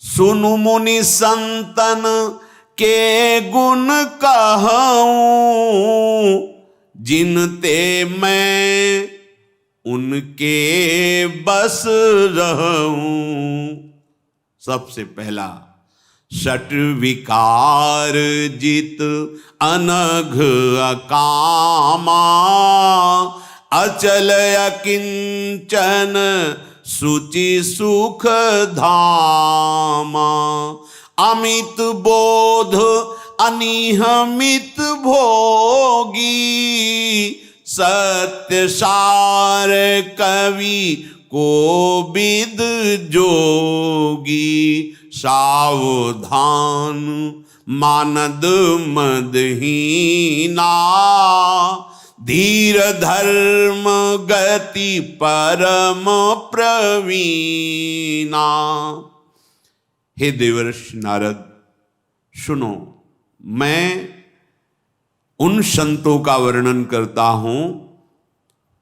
सुनु मुनि संतन के गुण कहूं, जिनते मैं उनके बस रहूं। सबसे पहला, षट विकार जित अनघ अकामा, अचल अकिंचन सुचि सुख धामा। अमित बोध अनिहमित भोगी, सत्य सार कवि कोविद जोगी। सावधान मानद मदहीना, धीर धर्म गति परम प्रवीणा। हे देवर्षि नारद, सुनो, मैं उन संतों का वर्णन करता हूं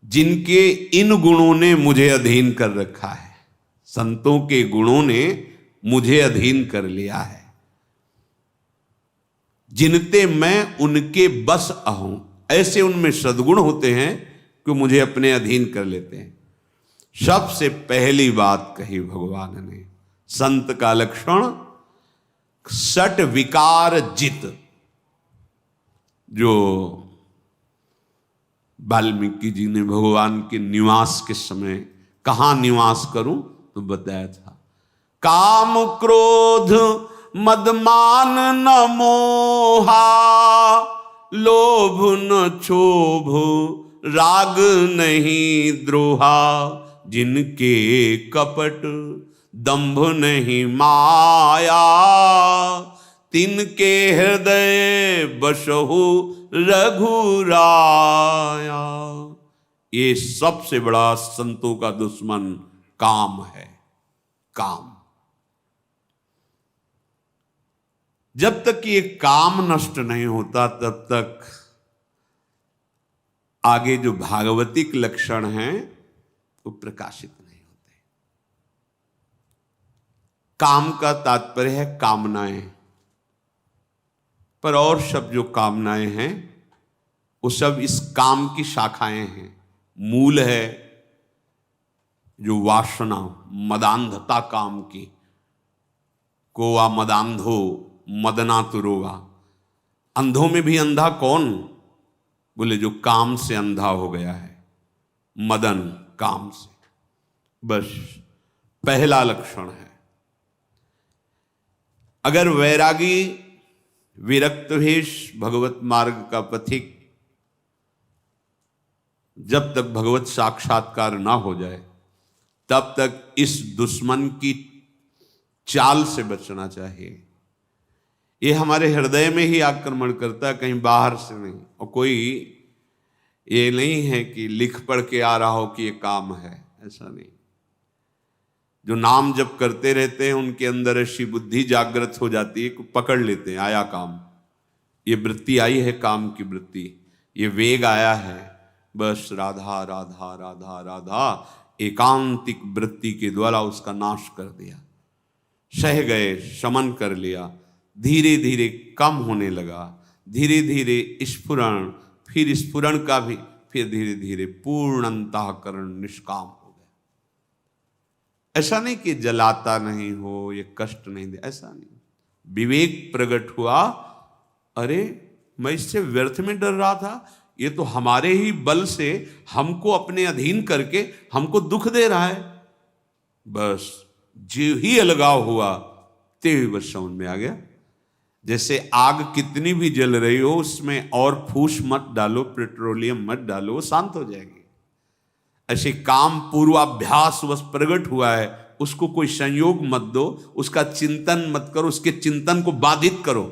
जिनके इन गुणों ने मुझे अधीन कर रखा है। संतों के गुणों ने मुझे अधीन कर लिया है, जिनते मैं उनके बस आहूं। ऐसे उनमें सद्गुण होते हैं कि मुझे अपने अधीन कर लेते हैं। सबसे पहली बात कही भगवान ने, संत का लक्षण षट विकार जित। जो वाल्मीकि जी ने भगवान के निवास के समय कहाँ निवास करूं तो बताया था, काम क्रोध मदमान न मोहा, लोभ न क्षोभ राग नहीं द्रोहा। जिनके कपट दंभ नहीं माया, तिनके हृदय बसहु रघुराया। ये सबसे बड़ा संतों का दुश्मन काम है। काम, जब तक ये काम नष्ट नहीं होता तब तक आगे जो भागवतिक लक्षण हैं वो प्रकाशित नहीं होते। काम का तात्पर्य है कामनाएं, पर और सब जो कामनाएं हैं वो सब इस काम की शाखाएं हैं। मूल है जो वासना, मदांधता काम की। कोवा मदांधो मदना तुरोगा। अंधों में भी अंधा कौन? बोले जो काम से अंधा हो गया है, मदन काम से। बस पहला लक्षण है। अगर वैरागी विरक्त भेष भगवत मार्ग का पथिक जब तक भगवत साक्षात्कार ना हो जाए तब तक इस दुश्मन की चाल से बचना चाहिए। ये हमारे हृदय में ही आक्रमण करता है, कहीं बाहर से नहीं। और कोई ये नहीं है कि लिख पढ़ के आ रहा हो कि ये काम है, ऐसा नहीं। जो नाम जप करते रहते हैं उनके अंदर ऐसी बुद्धि जागृत हो जाती है कि पकड़ लेते हैं, आया काम, ये वृत्ति आई है, काम की वृत्ति, ये वेग आया है, बस राधा राधा राधा राधा एकांतिक वृत्ति के द्वारा उसका नाश कर दिया। सह गए, शमन कर लिया, धीरे धीरे कम होने लगा, धीरे धीरे स्फुरण, फिर स्फुरण का भी, फिर धीरे धीरे पूर्ण अंतःकरण निष्काम हो गया। ऐसा नहीं कि जलाता नहीं हो, ये कष्ट नहीं दे, ऐसा नहीं। विवेक प्रकट हुआ, अरे मैं इससे व्यर्थ में डर रहा था, ये तो हमारे ही बल से हमको अपने अधीन करके हमको दुख दे रहा है। बस जो ही अलगाव हुआ ते ही बस समझ में आ गया। जैसे आग कितनी भी जल रही हो उसमें और फूस मत डालो, पेट्रोलियम मत डालो, वो शांत हो जाएगी। ऐसे काम पूर्वाभ्यास बस प्रकट हुआ है, उसको कोई संयोग मत दो, उसका चिंतन मत करो, उसके चिंतन को बाधित करो।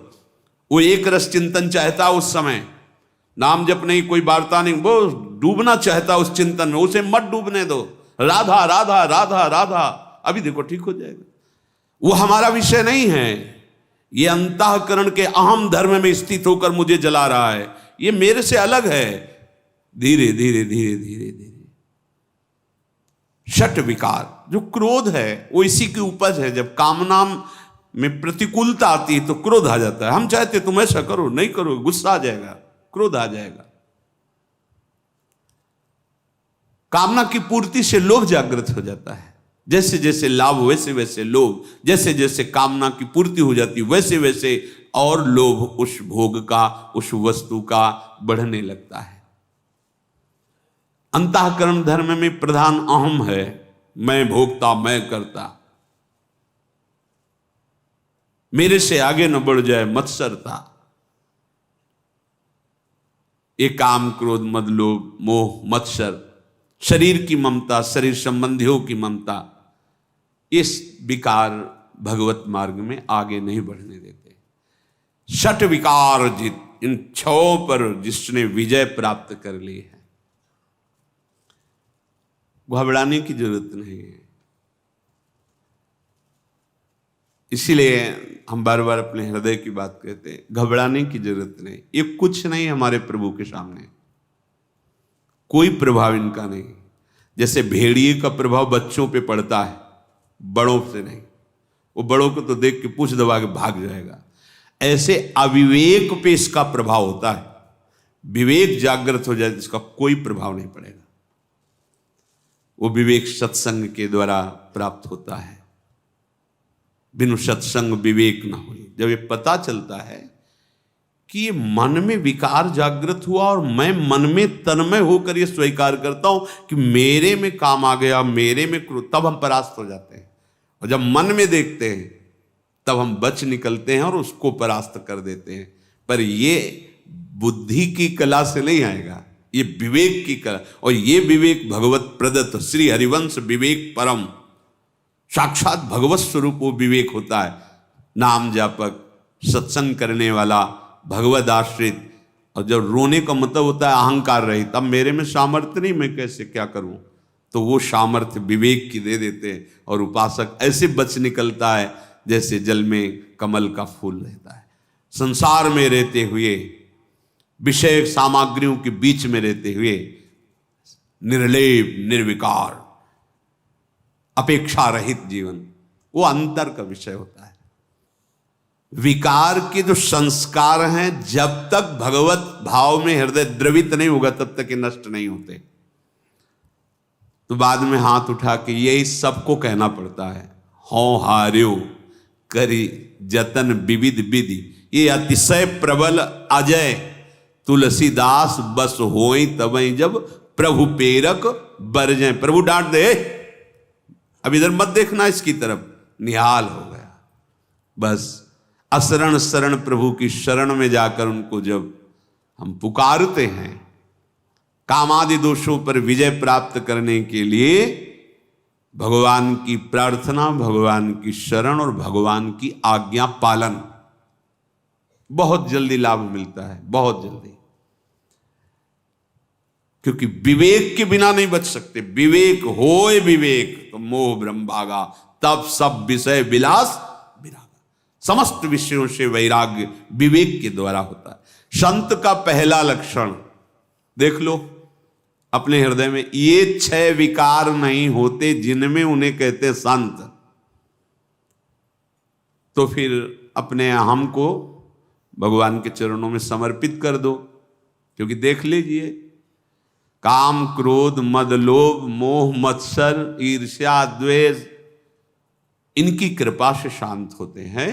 वो एक रस चिंतन चाहता उस समय, नाम जप नहीं, कोई वार्ता नहीं, वो डूबना चाहता उस चिंतन में, उसे मत डूबने दो। राधा राधा राधा राधा, अभी देखो ठीक हो जाएगा। वो हमारा विषय नहीं है। ये अंतःकरण के अहम धर्म में स्थित होकर मुझे जला रहा है, ये मेरे से अलग है। धीरे धीरे धीरे धीरे धीरे षट विकार, जो क्रोध है वो इसी की उपज है। जब कामना में प्रतिकूलता आती है तो क्रोध आ जाता है। हम चाहते तुम ऐसा करो, नहीं करो, गुस्सा आ जाएगा, क्रोध आ जाएगा। कामना की पूर्ति से लोभ जागृत हो जाता है। जैसे जैसे लाभ वैसे वैसे लोभ, जैसे जैसे कामना की पूर्ति हो जाती वैसे वैसे और लोभ उस भोग का, उस वस्तु का बढ़ने लगता है। अंतःकरण धर्म में प्रधान अहम है, मैं भोगता, मैं करता, मेरे से आगे न बढ़ जाए, मत्सरता। ये काम, क्रोध, मद, लोभ, मोह, मत्सर, शरीर की ममता, शरीर संबंधियों की ममता, इस विकार भगवत मार्ग में आगे नहीं बढ़ने देते। षट विकार जित, इन छहों पर जिसने विजय प्राप्त कर ली है, घबराने की जरूरत नहीं है। इसीलिए हम बार बार अपने हृदय की बात कहते हैं, घबराने की जरूरत नहीं। ये कुछ नहीं हमारे प्रभु के सामने, कोई प्रभाव इनका नहीं। जैसे भेड़िए का प्रभाव बच्चों पे पड़ता है, बड़ों से नहीं। वो बड़ों को तो देख के पूंछ दबा के भाग जाएगा। ऐसे अविवेक पे इसका प्रभाव होता है। विवेक जागृत हो जाए इसका कोई प्रभाव नहीं पड़ेगा। वो विवेक सत्संग के द्वारा प्राप्त होता है। बिनु सत्संग विवेक ना हो। जब ये पता चलता है कि ये मन में विकार जागृत हुआ और मैं मन में तन्मय होकर ये स्वीकार करता हूं कि मेरे में काम आ गया, मेरे में क्रोध, तब हम परास्त हो जाते हैं। और जब मन में देखते हैं तब हम बच निकलते हैं और उसको परास्त कर देते हैं। पर ये बुद्धि की कला से नहीं आएगा, ये विवेक की कला। और ये विवेक भगवत प्रदत्त श्री हरिवंश विवेक परम, साक्षात भगवत स्वरूप वो विवेक होता है। नाम जापक, सत्संग करने वाला, भगवद आश्रित। और जब रोने का मतलब होता है अहंकार रहित, अब मेरे में सामर्थ्य नहीं, मैं कैसे क्या करूं, तो वो सामर्थ्य विवेक की दे देते हैं। और उपासक ऐसे बच निकलता है जैसे जल में कमल का फूल रहता है। संसार में रहते हुए, विषय सामग्रियों के बीच में रहते हुए निर्लेप, निर्विकार, अपेक्षा रहित जीवन, वो अंतर का विषय होता है। विकार के जो संस्कार हैं, जब तक भगवत भाव में हृदय द्रवित नहीं होगा तब तक ये नष्ट नहीं होते। तो बाद में हाथ उठा के यही सबको कहना पड़ता है, हों हार्यो करी जतन विविध विधि, ये अतिशय प्रबल अजय तुलसीदास बस होई तबई जब प्रभु पेरक बरजें। प्रभु डांट दे, अब इधर मत देखना इसकी तरफ, निहाल हो गया। बस असरण शरण प्रभु की शरण में जाकर उनको जब हम पुकारते हैं, कामादि दोषों पर विजय प्राप्त करने के लिए भगवान की प्रार्थना, भगवान की शरण और भगवान की आज्ञा पालन, बहुत जल्दी लाभ मिलता है, बहुत जल्दी। क्योंकि विवेक के बिना नहीं बच सकते। विवेक होए विवेक तो मोह ब्रह्म भागा, तब सब विषय विलास विरागा। समस्त विषयों से वैराग्य विवेक के द्वारा होता है। संत का पहला लक्षण देख लो अपने हृदय में, ये 6 विकार नहीं होते जिनमें उन्हें कहते संत। तो फिर अपने अहम को भगवान के चरणों में समर्पित कर दो। क्योंकि देख लीजिए, काम, क्रोध, मद, लोभ, मोह, मत्सर, ईर्ष्या, द्वेष, इनकी कृपा से शांत होते हैं।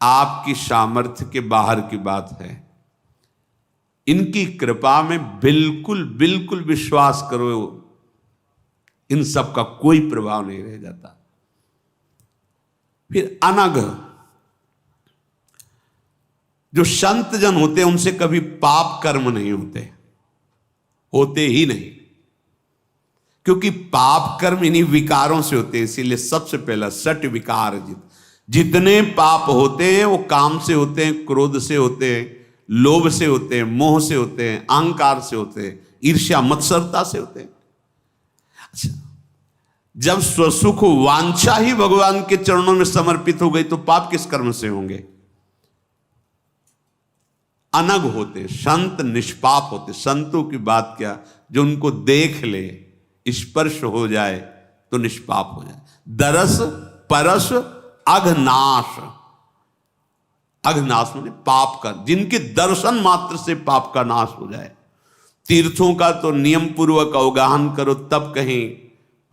आपकी सामर्थ्य के बाहर की बात है। इनकी कृपा में बिल्कुल बिल्कुल विश्वास करो, इन सब का कोई प्रभाव नहीं रह जाता। फिर अनघ, जो संत जन होते हैं उनसे कभी पाप कर्म नहीं होते ही नहीं। क्योंकि पाप कर्म इन्हीं विकारों से होते हैं। इसीलिए सबसे पहला षट विकार जितने पाप होते हैं वो काम से होते हैं, क्रोध से होते हैं, लोभ से होते हैं, मोह से होते हैं, अहंकार से होते हैं, ईर्ष्या मत्सरता से होते हैं। अच्छा, जब स्वसुख वांछा ही भगवान के चरणों में समर्पित हो गई तो पाप किस कर्म से होंगे? अनग होते, संत निष्पाप होते। संतों की बात क्या, जो उनको देख ले, स्पर्श हो जाए तो निष्पाप हो जाए। दरस परस अघनाश, अघनाश माने पाप का, जिनके दर्शन मात्र से पाप का नाश हो जाए। तीर्थों का तो नियम पूर्वक अवगाहन करो तब कहीं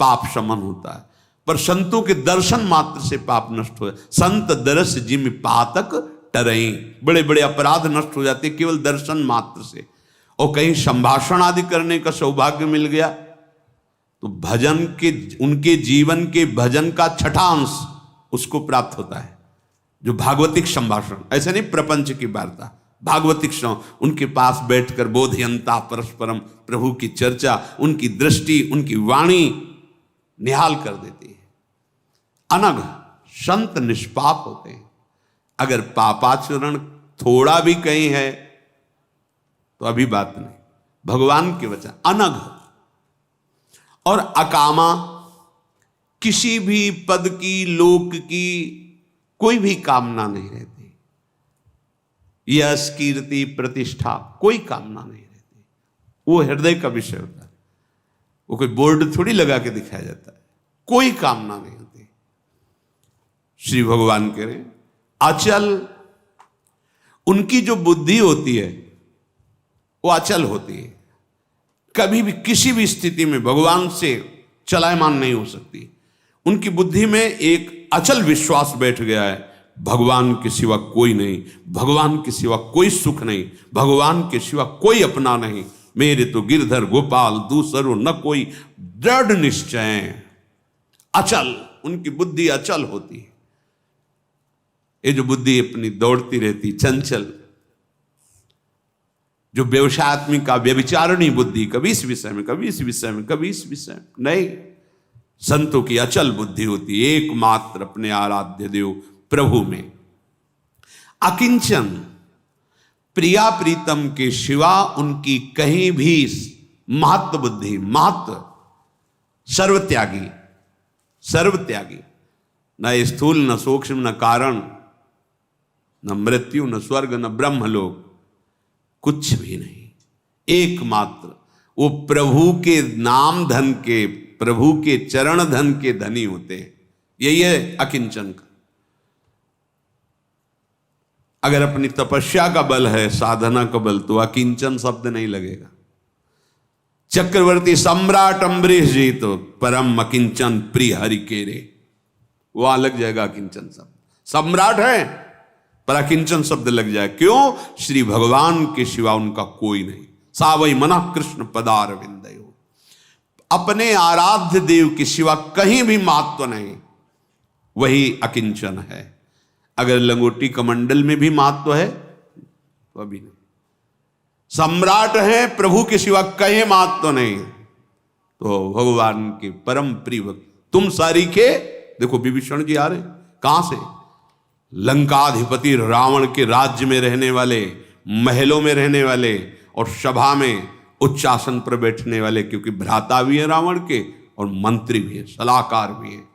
पाप शमन होता है, पर संतों के दर्शन मात्र से पाप नष्ट हो जाए। संत दरस जिम पातक टरई, बड़े बड़े अपराध नष्ट हो जाते केवल दर्शन मात्र से। और कहीं संभाषण आदि करने का सौभाग्य मिल गया तो भजन के, उनके जीवन के भजन का छठा अंश उसको प्राप्त होता है, जो भागवतिक संभाषण, ऐसे नहीं प्रपंच की वार्ता, भागवतिक उनके पास बैठकर बोधयंता परस्परम, प्रभु की चर्चा, उनकी दृष्टि, उनकी वाणी निहाल कर देती है। अनग संत निष्पाप होते हैं। अगर पापाचरण थोड़ा भी कहीं है तो अभी बात नहीं, भगवान के वचन अनग। और अकामा, किसी भी पद की, लोक की कोई भी कामना नहीं रहती। यश कीर्ति प्रतिष्ठा कोई कामना नहीं रहती, वो हृदय का विषय होता है। वो कोई बोर्ड थोड़ी लगा के दिखाया जाता है, कोई कामना नहीं होती। श्री भगवान कह रहे हैं अचल, उनकी जो बुद्धि होती है वो अचल होती है, कभी भी किसी भी स्थिति में भगवान से चलायमान नहीं हो सकती। उनकी बुद्धि में एक अचल विश्वास बैठ गया है, भगवान के सिवा कोई नहीं, भगवान के सिवा कोई सुख नहीं, भगवान के सिवा कोई अपना नहीं, मेरे तो गिरधर गोपाल दूसरो न कोई, दृढ़ निश्चय। अचल, उनकी बुद्धि अचल होती है। ये जो बुद्धि अपनी दौड़ती रहती, चंचल, जो व्यवसायत्मिका व्यभिचारिणी बुद्धि, कभी इस विषय में, कभी इस विषय में, कभी इस विषय में नहीं, संतों की अचल बुद्धि होती है, एकमात्र अपने आराध्य देव प्रभु में। अकिंचन, प्रिया प्रीतम के सिवा उनकी कहीं भी महत्व बुद्धि, महत्व, सर्वत्यागी, सर्वत्यागी, न स्थूल न सूक्ष्म न कारण, न मृत्यु न स्वर्ग न ब्रह्मलोक, कुछ भी नहीं, एकमात्र वो प्रभु के नाम धन के, प्रभु के चरण धन के धनी होते हैं। यही है अकिंचन का। अगर अपनी तपस्या का बल है, साधना का बल, तो अकिंचन शब्द नहीं लगेगा। चक्रवर्ती सम्राट अम्बरीश जी तो परम अकिंचन प्रिय हरि के रे, वहां लग जाएगा अकिंचन शब्द। सम्राट है पर अकिंचन शब्द लग जाए, क्यों? श्री भगवान के सिवा उनका कोई नहीं। सावई मना कृष्ण पदार विंदयो, अपने आराध्य देव के सिवा कहीं भी महत्व नहीं, वही अकिंचन है। अगर लंगोटी कमंडल में भी महत्व है तो अभी नहीं। सम्राट है, प्रभु के सिवा कहीं महत्व नहीं, तो भगवान के परम प्रिय भक्त। तुम सारी के देखो, विभीषण जी आ रहे कहां से? लंकाधिपति रावण के राज्य में रहने वाले, महलों में रहने वाले, और सभा में उच्च आसन पर बैठने वाले, क्योंकि भ्राता भी है रावण के और मंत्री भी है, सलाहकार भी है।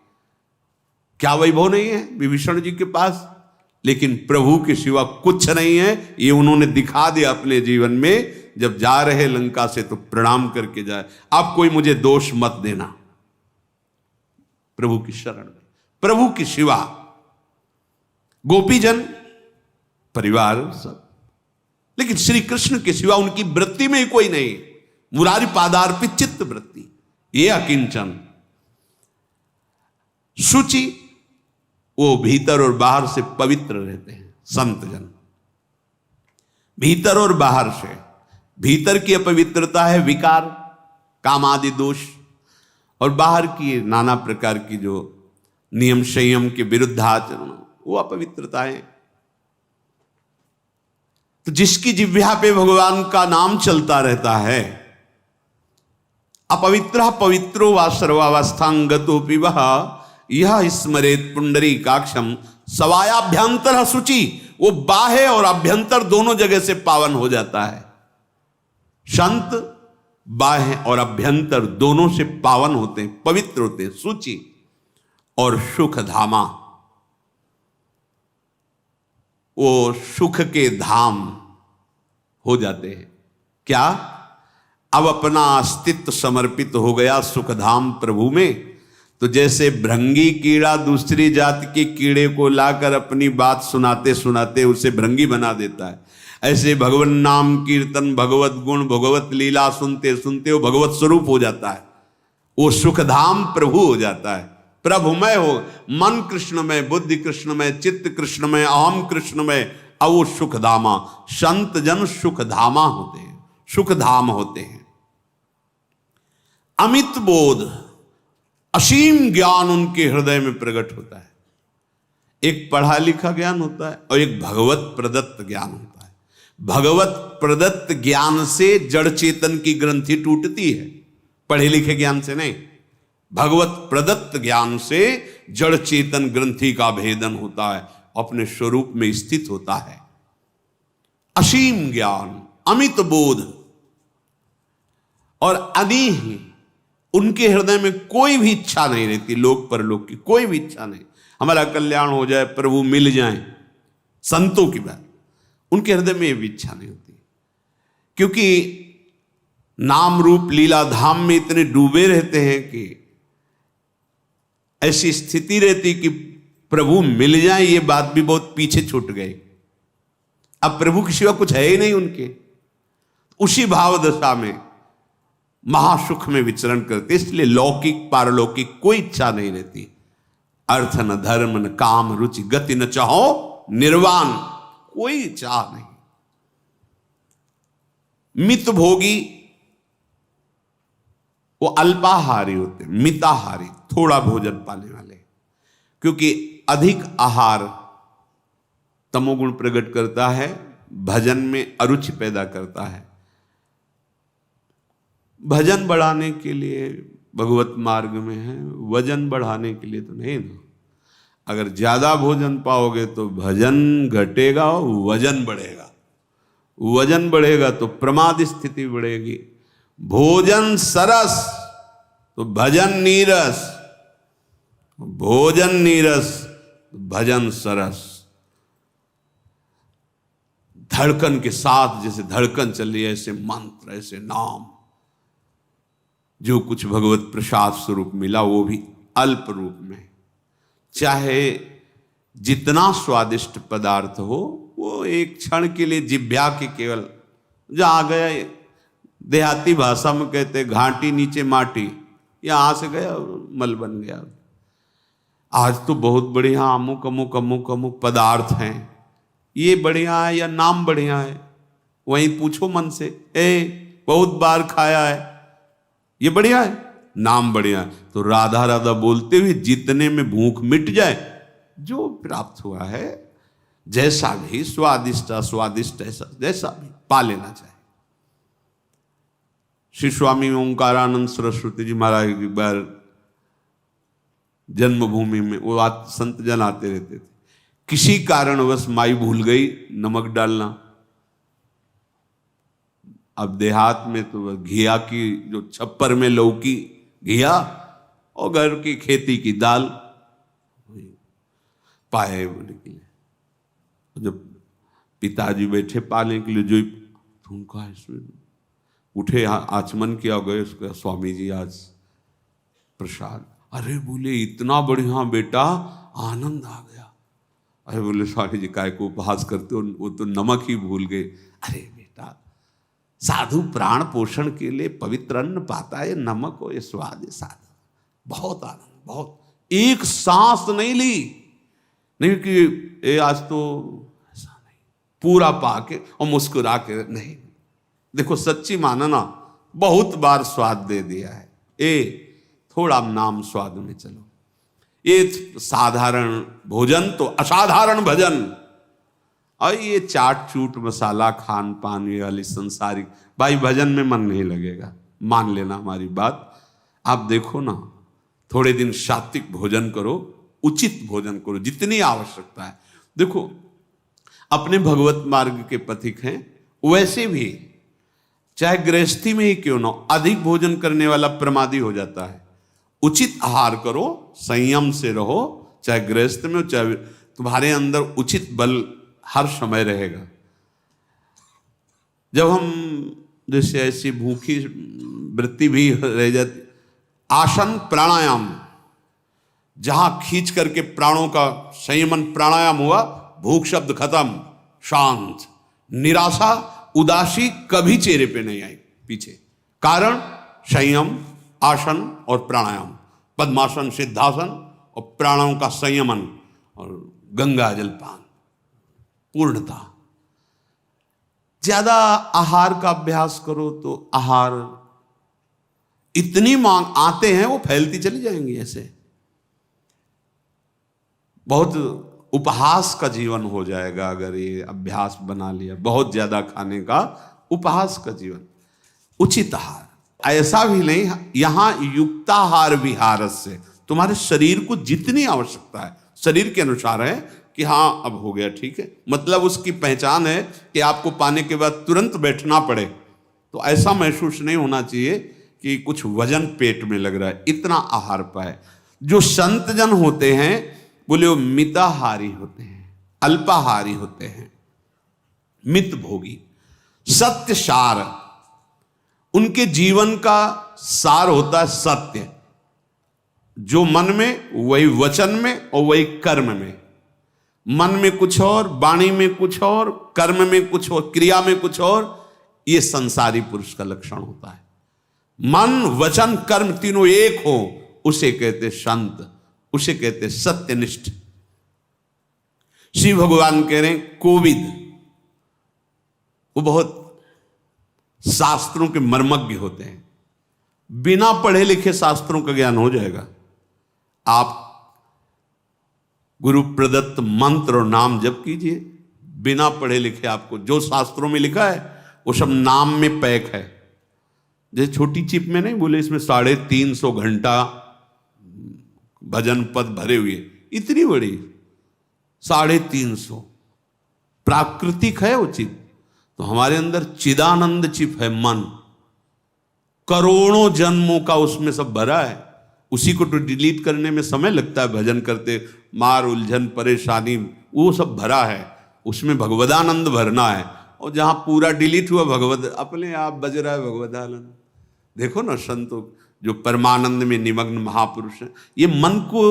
क्या वैभव नहीं है विभीषण जी के पास? लेकिन प्रभु के सिवा कुछ नहीं है, ये उन्होंने दिखा दिया अपने जीवन में। जब जा रहे लंका से तो प्रणाम करके जाए, आप कोई मुझे दोष मत देना, प्रभु की शरण में, प्रभु के सिवा। गोपीजन परिवार सब, लेकिन श्री कृष्ण के सिवा उनकी वृत्ति में ही कोई नहीं। मुरारी पादार्पित चित्त वृत्ति, ये अकिंचन। शुचि, वो भीतर और बाहर से पवित्र रहते हैं संत जन, भीतर और बाहर से। भीतर की अपवित्रता है विकार, काम आदि दोष, और बाहर की नाना प्रकार की जो नियम संयम के विरुद्ध आचरण, वो अपवित्रता है। तो जिसकी जिह्वा पे भगवान का नाम चलता रहता है, अपवित्र पवित्रो वा सर्वावस्थांगतोपि वह यह स्मरेत पुंडरीकाक्षम सवायाभ्यंतर शुचि, वो बाह्य और अभ्यंतर दोनों जगह से पावन हो जाता है। संत बाह्य और अभ्यंतर दोनों से पावन होते हैं, पवित्र होते हैं, शुचि। और सुख धामा, वो सुख के धाम, हो जाते हैं। क्या? अब अपना अस्तित्व समर्पित हो गया सुखधाम प्रभु में। तो जैसे भृंगी कीड़ा दूसरी जाति के कीड़े को लाकर अपनी बात सुनाते सुनाते उसे भृंगी बना देता है, ऐसे भगवान नाम कीर्तन, भगवत गुण, भगवत लीला सुनते सुनते वो भगवत स्वरूप हो जाता है, वो सुखधाम प्रभु हो जाता है। प्रभुमय हो, मन कृष्णमय, बुद्धि कृष्णमय, चित्त कृष्णमय, अहम कृष्णमय, अब वो सुखधामा, संत जन सुखधामा होते हैं, सुखधाम होते हैं। अमित बोध, असीम ज्ञान उनके हृदय में प्रकट होता है। एक पढ़ा लिखा ज्ञान होता है और एक भगवत प्रदत्त ज्ञान होता है। भगवत प्रदत्त ज्ञान से जड़ चेतन की ग्रंथि टूटती है, पढ़े लिखे ज्ञान से नहीं। भगवत प्रदत्त ज्ञान से जड़ चेतन ग्रंथि का भेदन होता है, अपने स्वरूप में स्थित होता है। असीम ज्ञान, अमित बोध और अनीह, उनके हृदय में कोई भी इच्छा नहीं रहती, लोक परलोक की कोई भी इच्छा नहीं। हमारा कल्याण हो जाए, प्रभु मिल जाए, संतों की बात, उनके हृदय में ये भी इच्छा नहीं होती, क्योंकि नाम रूप लीला धाम में इतने डूबे रहते हैं कि ऐसी स्थिति रहती कि प्रभु मिल जाए ये बात भी बहुत पीछे छूट गई। अब प्रभु के सिवा कुछ है ही नहीं उनके, उसी भाव दशा में महासुख में विचरण करते, इसलिए लौकिक पारलौकिक कोई इच्छा नहीं रहती। अर्थ न धर्म न काम रुचि गति न चाहो निर्वाण, कोई चाह नहीं। मित भोगी वो अल्पाहारी होते, मिताहारी थोड़ा भोजन पाने वाले, क्योंकि अधिक आहार तमोगुण प्रकट करता है, भजन में अरुचि पैदा करता है। भजन बढ़ाने के लिए भगवत मार्ग में है, वजन बढ़ाने के लिए तो नहीं ना। अगर ज्यादा भोजन पाओगे तो भजन घटेगा, वजन बढ़ेगा, वजन बढ़ेगा तो प्रमाद स्थिति बढ़ेगी। भोजन सरस तो भजन नीरस, भोजन नीरस भजन सरस। धड़कन के साथ जैसे धड़कन चल रही है, ऐसे मंत्र, ऐसे नाम, जो कुछ भगवत प्रसाद स्वरूप मिला वो भी अल्प रूप में। चाहे जितना स्वादिष्ट पदार्थ हो वो एक क्षण के लिए जिभ्या के केवल, जहाँ गया देहाती भाषा में कहते घाटी नीचे माटी, यहां से गया मल बन गया। आज तो बहुत बढ़िया अमुक अमुक अमुक अमुक पदार्थ हैं, ये बढ़िया है या नाम बढ़िया है, वहीं पूछो मन से, बहुत बार खाया है, ये बढ़िया है, नाम बढ़िया है, तो राधा राधा बोलते हुए जितने में भूख मिट जाए, जो प्राप्त हुआ है जैसा भी स्वादिष्ट अस्वादिष्ट ऐसा जैसा भी पा लेना चाहिए। श्री स्वामी ओंकारानंद सरस्वती जी महाराज एक बार जन्मभूमि में, वो संत जन आते रहते थे, किसी कारणवश माई भूल गई नमक डालना। अब देहात में तो घिया की, जो छप्पर में लौकी घिया और घर की खेती की दाल पाए बोले के लिए। जब पिताजी बैठे पाने के लिए, जो उनका इसमें उठे, आचमन किया, गए उसका, स्वामी जी आज प्रसाद। अरे बोले इतना बढ़िया बेटा, आनंद आ गया। अरे बोले स्वामी जी काय को उपहास करते हो, वो तो नमक ही भूल गए। अरे बेटा, साधु प्राण पोषण के लिए पवित्र अन्न पाता है, नमक हो ये स्वाद है साधु, बहुत आनंद, बहुत। एक सांस नहीं ली, नहीं कि आज तो ऐसा नहीं, पूरा पाके और मुस्कुरा के नहीं। देखो सच्ची मानना, बहुत बार स्वाद दे दिया है, थोड़ा नाम स्वाद में चलो। ये साधारण भोजन तो असाधारण भजन, और ये चाट चूट मसाला खान पान ये वाली संसारिक, भाई भजन में मन नहीं लगेगा, मान लेना हमारी बात। आप देखो ना, थोड़े दिन सात्विक भोजन करो, उचित भोजन करो, जितनी आवश्यकता है। देखो अपने भगवत मार्ग के पथिक हैं, वैसे भी चाहे गृहस्थी में ही क्यों ना, अधिक भोजन करने वाला प्रमादी हो जाता है। उचित आहार करो, संयम से रहो, चाहे गृहस्थ में हो, चाहे तुम्हारे अंदर उचित बल हर समय रहेगा। जब हम जैसे ऐसी भूखी वृत्ति भी रह जाती, आसन प्राणायाम, जहां खींच करके प्राणों का संयमन प्राणायाम हुआ, भूख शब्द खत्म, शांत, निराशा उदासी कभी चेहरे पे नहीं आई पीछे। कारण संयम, आसन और प्राणायाम, पद्मासन, सिद्धासन और प्राणों का संयमन और गंगा जलपान, पूर्णता। ज्यादा आहार का अभ्यास करो तो आहार इतनी मांग आते हैं वो फैलती चली जाएंगी। ऐसे बहुत उपहास का जीवन हो जाएगा अगर ये अभ्यास बना लिया, बहुत ज्यादा खाने का, उपहास का जीवन। उचित आहार, ऐसा भी नहीं, यहां युक्ताहार विहार से तुम्हारे शरीर को जितनी आवश्यकता है शरीर के अनुसार है कि हाँ अब हो गया ठीक है, मतलब उसकी पहचान है कि आपको पाने के बाद तुरंत बैठना पड़े, तो ऐसा महसूस नहीं होना चाहिए कि कुछ वजन पेट में लग रहा है, इतना आहार पाए। जो संत जन होते हैं बोले वो मिताहारी होते हैं, अल्पाहारी होते हैं, मित भोगी, सत्य सार, उनके जीवन का सार होता है सत्य, जो मन में वही वचन में और वही कर्म में, मन में कुछ और, वाणी में कुछ और, कर्म में कुछ और, क्रिया में कुछ और, ये संसारी पुरुष का लक्षण होता है। मन वचन कर्म तीनों एक हो उसे कहते संत, उसे कहते सत्यनिष्ठ। श्री भगवान कह रहे हैं कोविद, वो बहुत शास्त्रों के मर्मज्ञ होते हैं, बिना पढ़े लिखे शास्त्रों का ज्ञान हो जाएगा। आप गुरु प्रदत्त मंत्र और नाम जप कीजिए, बिना पढ़े लिखे आपको जो शास्त्रों में लिखा है वो सब नाम में पैक है। जैसे छोटी चिप में नहीं बोले इसमें 350 घंटा भजन पद भरे हुए, इतनी बड़ी 350 प्राकृतिक है वो चिप। तो हमारे अंदर चिदानंद चिप है मन, करोड़ों जन्मों का उसमें सब भरा है, उसी को तो डिलीट करने में समय लगता है। भजन करते मार उलझन परेशानी वो सब भरा है, उसमें भगवदानंद भरना है। और जहां पूरा डिलीट हुआ भगवद अपने आप बज रहा है भगवदानंद। देखो ना संतों जो परमानंद में निमग्न महापुरुष हैं, ये मन को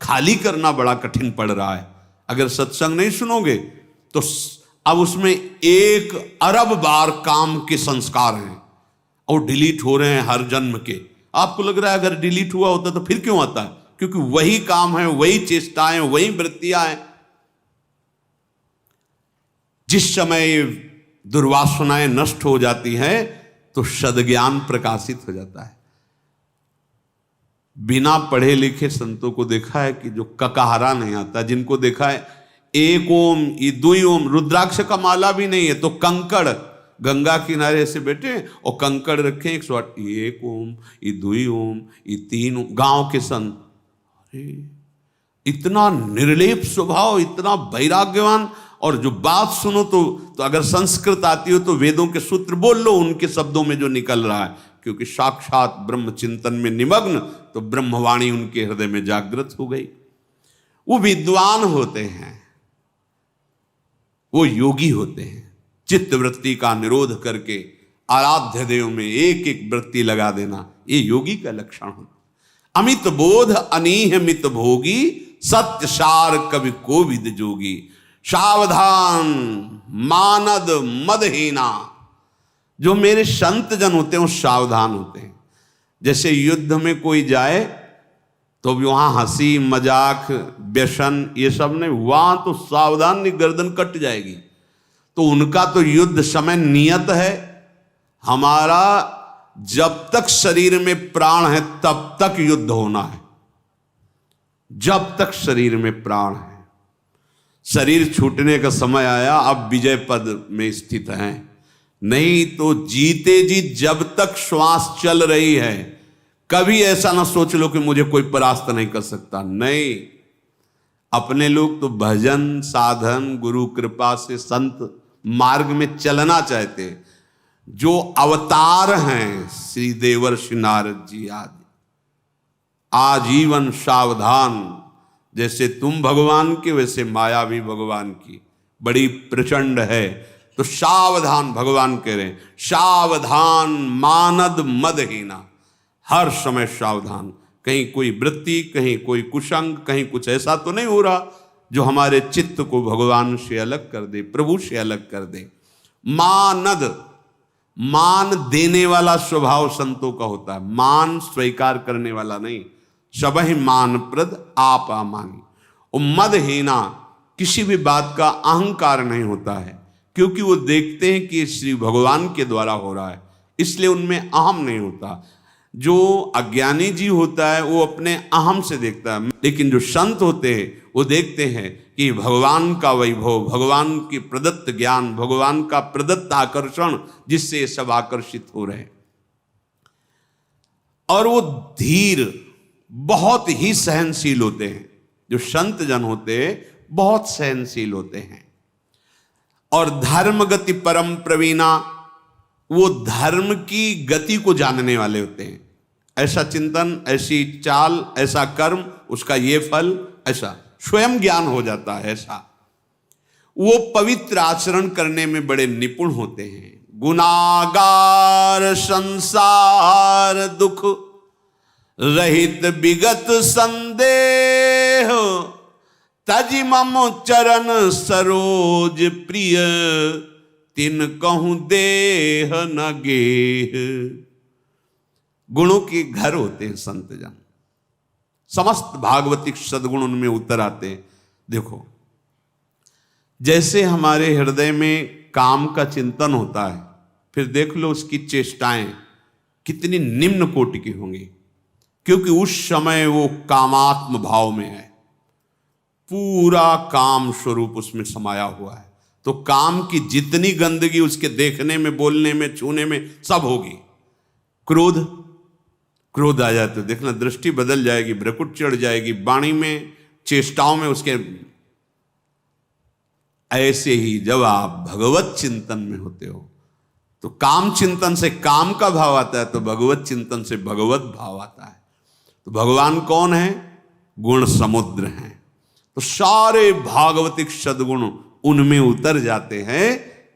खाली करना बड़ा कठिन पड़ रहा है। अगर सत्संग नहीं सुनोगे तो अब उसमें 1 अरब बार काम के संस्कार हैं और डिलीट हो रहे हैं हर जन्म के। आपको लग रहा है अगर डिलीट हुआ होता तो फिर क्यों आता है? क्योंकि वही काम है, वही चेष्टाएं, वही वृत्तियां हैं। जिस समय दुर्वासनाएं नष्ट हो जाती हैं तो सद्ज्ञान प्रकाशित हो जाता है। बिना पढ़े लिखे संतों को देखा है कि जो ककहरा नहीं आता, जिनको देखा है 1 ओम, ये 2 ओम, रुद्राक्ष का माला भी नहीं है तो कंकड़ गंगा किनारे से बैठे और कंकड़ रखे 108, 1 ओम, ये 2 ओम, ये 3 ओम, गांव के संत। अरे इतना निर्लेप स्वभाव, इतना वैराग्यवान, और जो बात सुनो तो अगर संस्कृत आती हो तो वेदों के सूत्र बोल लो उनके शब्दों में जो निकल रहा है, क्योंकि साक्षात ब्रह्म चिंतन में निमग्न, तो ब्रह्मवाणी उनके हृदय में जागृत हो गई। वो विद्वान होते हैं, वो योगी होते हैं। चित्त वृत्ति का निरोध करके आराध्य देव में एक एक वृत्ति लगा देना, ये योगी का लक्षण होता। अमित बोध अनीह मित भोगी, सत्य सार कवि कोविद जोगी। सावधान मानद मदहीना, जो मेरे संत जन होते हैं वो सावधान होते हैं। जैसे युद्ध में कोई जाए तो वहां हंसी मजाक व्यसन ये सब नहीं, वहां तो सावधान नहीं, गर्दन कट जाएगी। तो उनका तो युद्ध समय नियत है, हमारा जब तक शरीर में प्राण है तब तक युद्ध होना है। जब तक शरीर में प्राण है, शरीर छूटने का समय आया, अब विजय पद में स्थित हैं, नहीं तो जीते जी जब तक श्वास चल रही है कभी ऐसा ना सोच लो कि मुझे कोई परास्त नहीं कर सकता। नहीं, अपने लोग तो भजन साधन गुरु कृपा से संत मार्ग में चलना चाहते, जो अवतार हैं श्री देवर्षि नारद जी आदि, आजीवन सावधान। जैसे तुम भगवान के वैसे माया भी भगवान की बड़ी प्रचंड है, तो सावधान, भगवान कह रहे हैं सावधान मानद मदहीना, हर समय सावधान। कहीं कोई वृत्ति, कहीं कोई कुसंग, कहीं कुछ ऐसा तो नहीं हो रहा जो हमारे चित्त को भगवान से अलग कर दे, प्रभु से अलग कर दे। मानद, मान देने वाला स्वभाव संतों का होता है, मान स्वीकार करने वाला नहीं। सबहि मान प्रद आप अमानी। और मदहीना, किसी भी बात का अहंकार नहीं होता है, क्योंकि वो देखते हैं कि श्री भगवान के द्वारा हो रहा है, इसलिए उनमें अहम नहीं होता। जो अज्ञानी जी होता है वो अपने अहम से देखता है, लेकिन जो संत होते हैं वो देखते हैं कि भगवान का वैभव, भगवान की प्रदत्त ज्ञान, भगवान का प्रदत्त आकर्षण, जिससे सब आकर्षित हो रहे हैं। और वो धीर, बहुत ही सहनशील होते हैं। जो संत जन होते हैं बहुत सहनशील होते हैं। और धर्म गति परम प्रवीणा, वो धर्म की गति को जानने वाले होते हैं। ऐसा चिंतन, ऐसी चाल, ऐसा कर्म, उसका ये फल, ऐसा स्वयं ज्ञान हो जाता है। ऐसा वो पवित्र आचरण करने में बड़े निपुण होते हैं। गुनागार संसार दुख रहित विगत संदेह, तजि मम चरण सरोज प्रिय, तिन कहूं देह न गेह। गुणों के घर होते हैं संत जन, समस्त भागवतिक सद्गुण उनमें उतर आते हैं। देखो, जैसे हमारे हृदय में काम का चिंतन होता है, फिर देख लो उसकी चेष्टाएं कितनी निम्न कोटि की होंगी, क्योंकि उस समय वो कामात्म भाव में है, पूरा काम स्वरूप उसमें समाया हुआ है। तो काम की जितनी गंदगी उसके देखने में, बोलने में, छूने में सब होगी। क्रोध, क्रोध आ जाए तो देखना दृष्टि बदल जाएगी, भ्रकुट चढ़ जाएगी, वाणी में, चेष्टाओं में उसके। ऐसे ही जब आप भगवत चिंतन में होते हो तो काम चिंतन से काम का भाव आता है, तो भगवत चिंतन से भगवत भाव आता है। तो भगवान कौन है? गुण समुद्र हैं। तो सारे भागवतिक सद्गुण उनमें उतर जाते हैं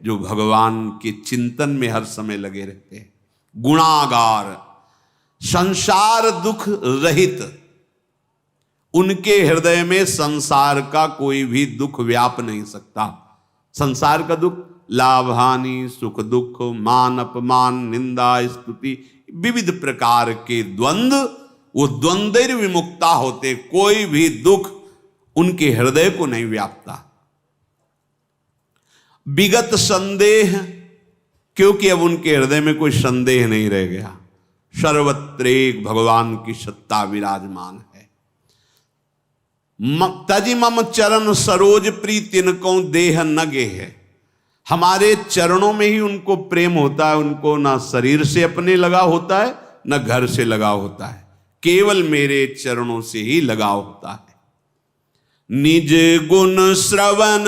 जो भगवान के चिंतन में हर समय लगे रहते हैं। गुणागार, संसार दुख रहित, उनके हृदय में संसार का कोई भी दुख व्याप नहीं सकता। संसार का दुख, लाभ हानि, सुख दुख, मान अपमान, निंदा स्तुति, विविध प्रकार के द्वंद्व, वो द्वंद्व विमुक्ता होते, कोई भी दुख उनके हृदय को नहीं व्यापता। विगत संदेह, क्योंकि अब उनके हृदय में कोई संदेह नहीं रह गया, सर्वत्र एक भगवान की सत्ता विराजमान है। तजि मम चरण सरोज प्रीति, तिनको देह न गेह। हमारे चरणों में ही उनको प्रेम होता है, उनको ना शरीर से अपने लगाव होता है, न घर से लगाव होता है, केवल मेरे चरणों से ही लगाव होता है। निज गुण श्रवण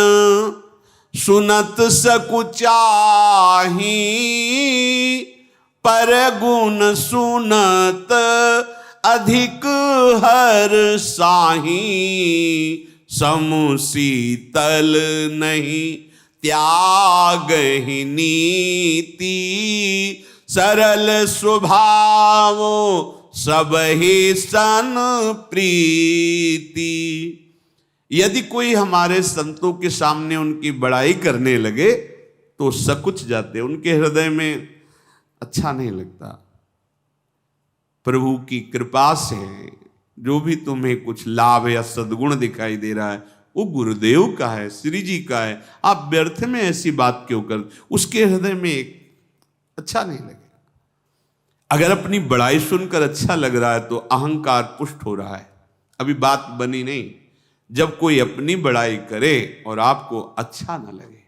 सुनत सकुचाही, पर गुण सुनत अधिक हर साही। समु शीतल नहीं त्याग ही नीति, सरल स्वभाव सब ही सन प्रीति। यदि कोई हमारे संतों के सामने उनकी बड़ाई करने लगे तो सकुच जाते, उनके हृदय में अच्छा नहीं लगता। प्रभु की कृपा से जो भी तुम्हें कुछ लाभ या सद्गुण दिखाई दे रहा है वो गुरुदेव का है, श्री जी का है। आप व्यर्थ में ऐसी बात क्यों कर, उसके हृदय में एक अच्छा नहीं लगेगा। अगर अपनी बड़ाई सुनकर अच्छा लग रहा है तो अहंकार पुष्ट हो रहा है, अभी बात बनी नहीं। जब कोई अपनी बड़ाई करे और आपको अच्छा ना लगे,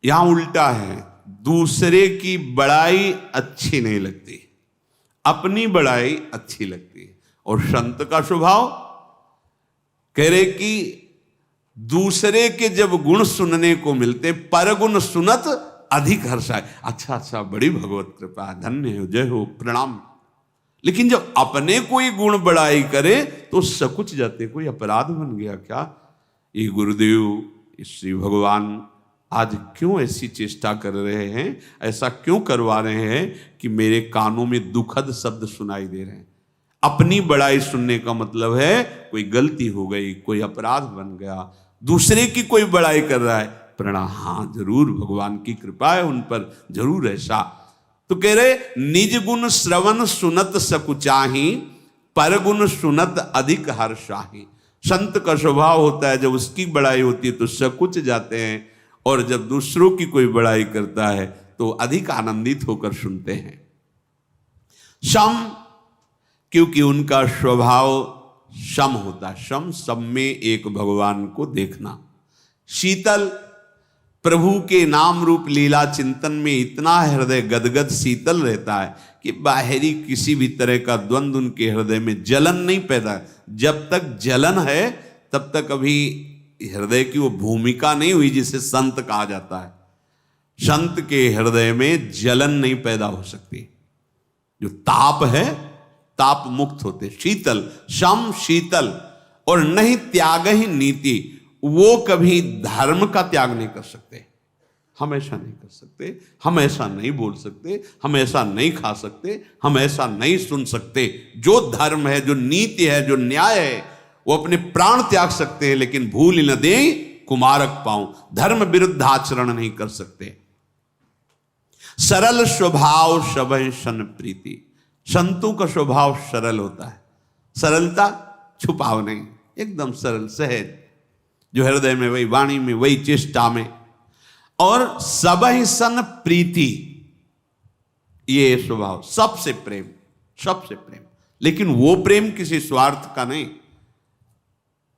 यहां उल्टा है, दूसरे की बड़ाई अच्छी नहीं लगती, अपनी बड़ाई अच्छी लगती है। और संत का स्वभाव कह रहे कि दूसरे के जब गुण सुनने को मिलते, पर गुण सुनत अधिक हर्षाय। अच्छा अच्छा, बड़ी भगवत कृपा, धन्य हो, जय हो, प्रणाम। लेकिन जब अपने कोई गुण बड़ाई करे तो सकुच जाते, कोई अपराध बन गया क्या? ये गुरुदेव, ये श्री भगवान आज क्यों ऐसी चेष्टा कर रहे हैं, ऐसा क्यों करवा रहे हैं कि मेरे कानों में दुखद शब्द सुनाई दे रहे हैं। अपनी बड़ाई सुनने का मतलब है कोई गलती हो गई, कोई अपराध बन गया, दूसरे की कोई बड़ाई कर रहा है, प्रणाम, हाँ जरूर भगवान की कृपा है उन पर, जरूर ऐसा। तो कह रहे निज गुण श्रवण सुनत सकुचाही, पर गुण सुनत अधिक हर्षाही। संत का स्वभाव होता है जब उसकी बड़ाई होती है तो सकुच जाते हैं, और जब दूसरों की कोई बड़ाई करता है तो अधिक आनंदित होकर सुनते हैं। शम, क्योंकि उनका स्वभाव शम होता है, शम, सब में एक भगवान को देखना। शीतल, प्रभु के नाम रूप लीला चिंतन में इतना हृदय गदगद शीतल रहता है कि बाहरी किसी भी तरह का द्वंद्व उनके हृदय में जलन नहीं पैदा। जब तक जलन है तब तक अभी हृदय की वो भूमिका नहीं हुई जिसे संत कहा जाता है। संत के हृदय में जलन नहीं पैदा हो सकती, जो ताप है ताप मुक्त होते। शीतल, शम शीतल, और नहीं त्याग ही नीति, वो कभी धर्म का त्याग नहीं कर सकते। हम ऐसा नहीं कर सकते, हम ऐसा नहीं बोल सकते, हम ऐसा नहीं खा सकते, हम ऐसा नहीं सुन सकते। जो धर्म है, जो नीति है, जो न्याय है, वो अपने प्राण त्याग सकते हैं, लेकिन भूल न दे कुमारक पाऊं, धर्म विरुद्ध आचरण नहीं कर सकते। सरल स्वभाव सबहि सन प्रीति, संतों का स्वभाव सरल होता है। सरलता, छुपाव नहीं, एकदम सरल सहज, जो हृदय में वही वाणी में वही चेष्टा में। और सबहि सन प्रीति, ये स्वभाव, सबसे प्रेम, सबसे प्रेम, लेकिन वो प्रेम किसी स्वार्थ का नहीं,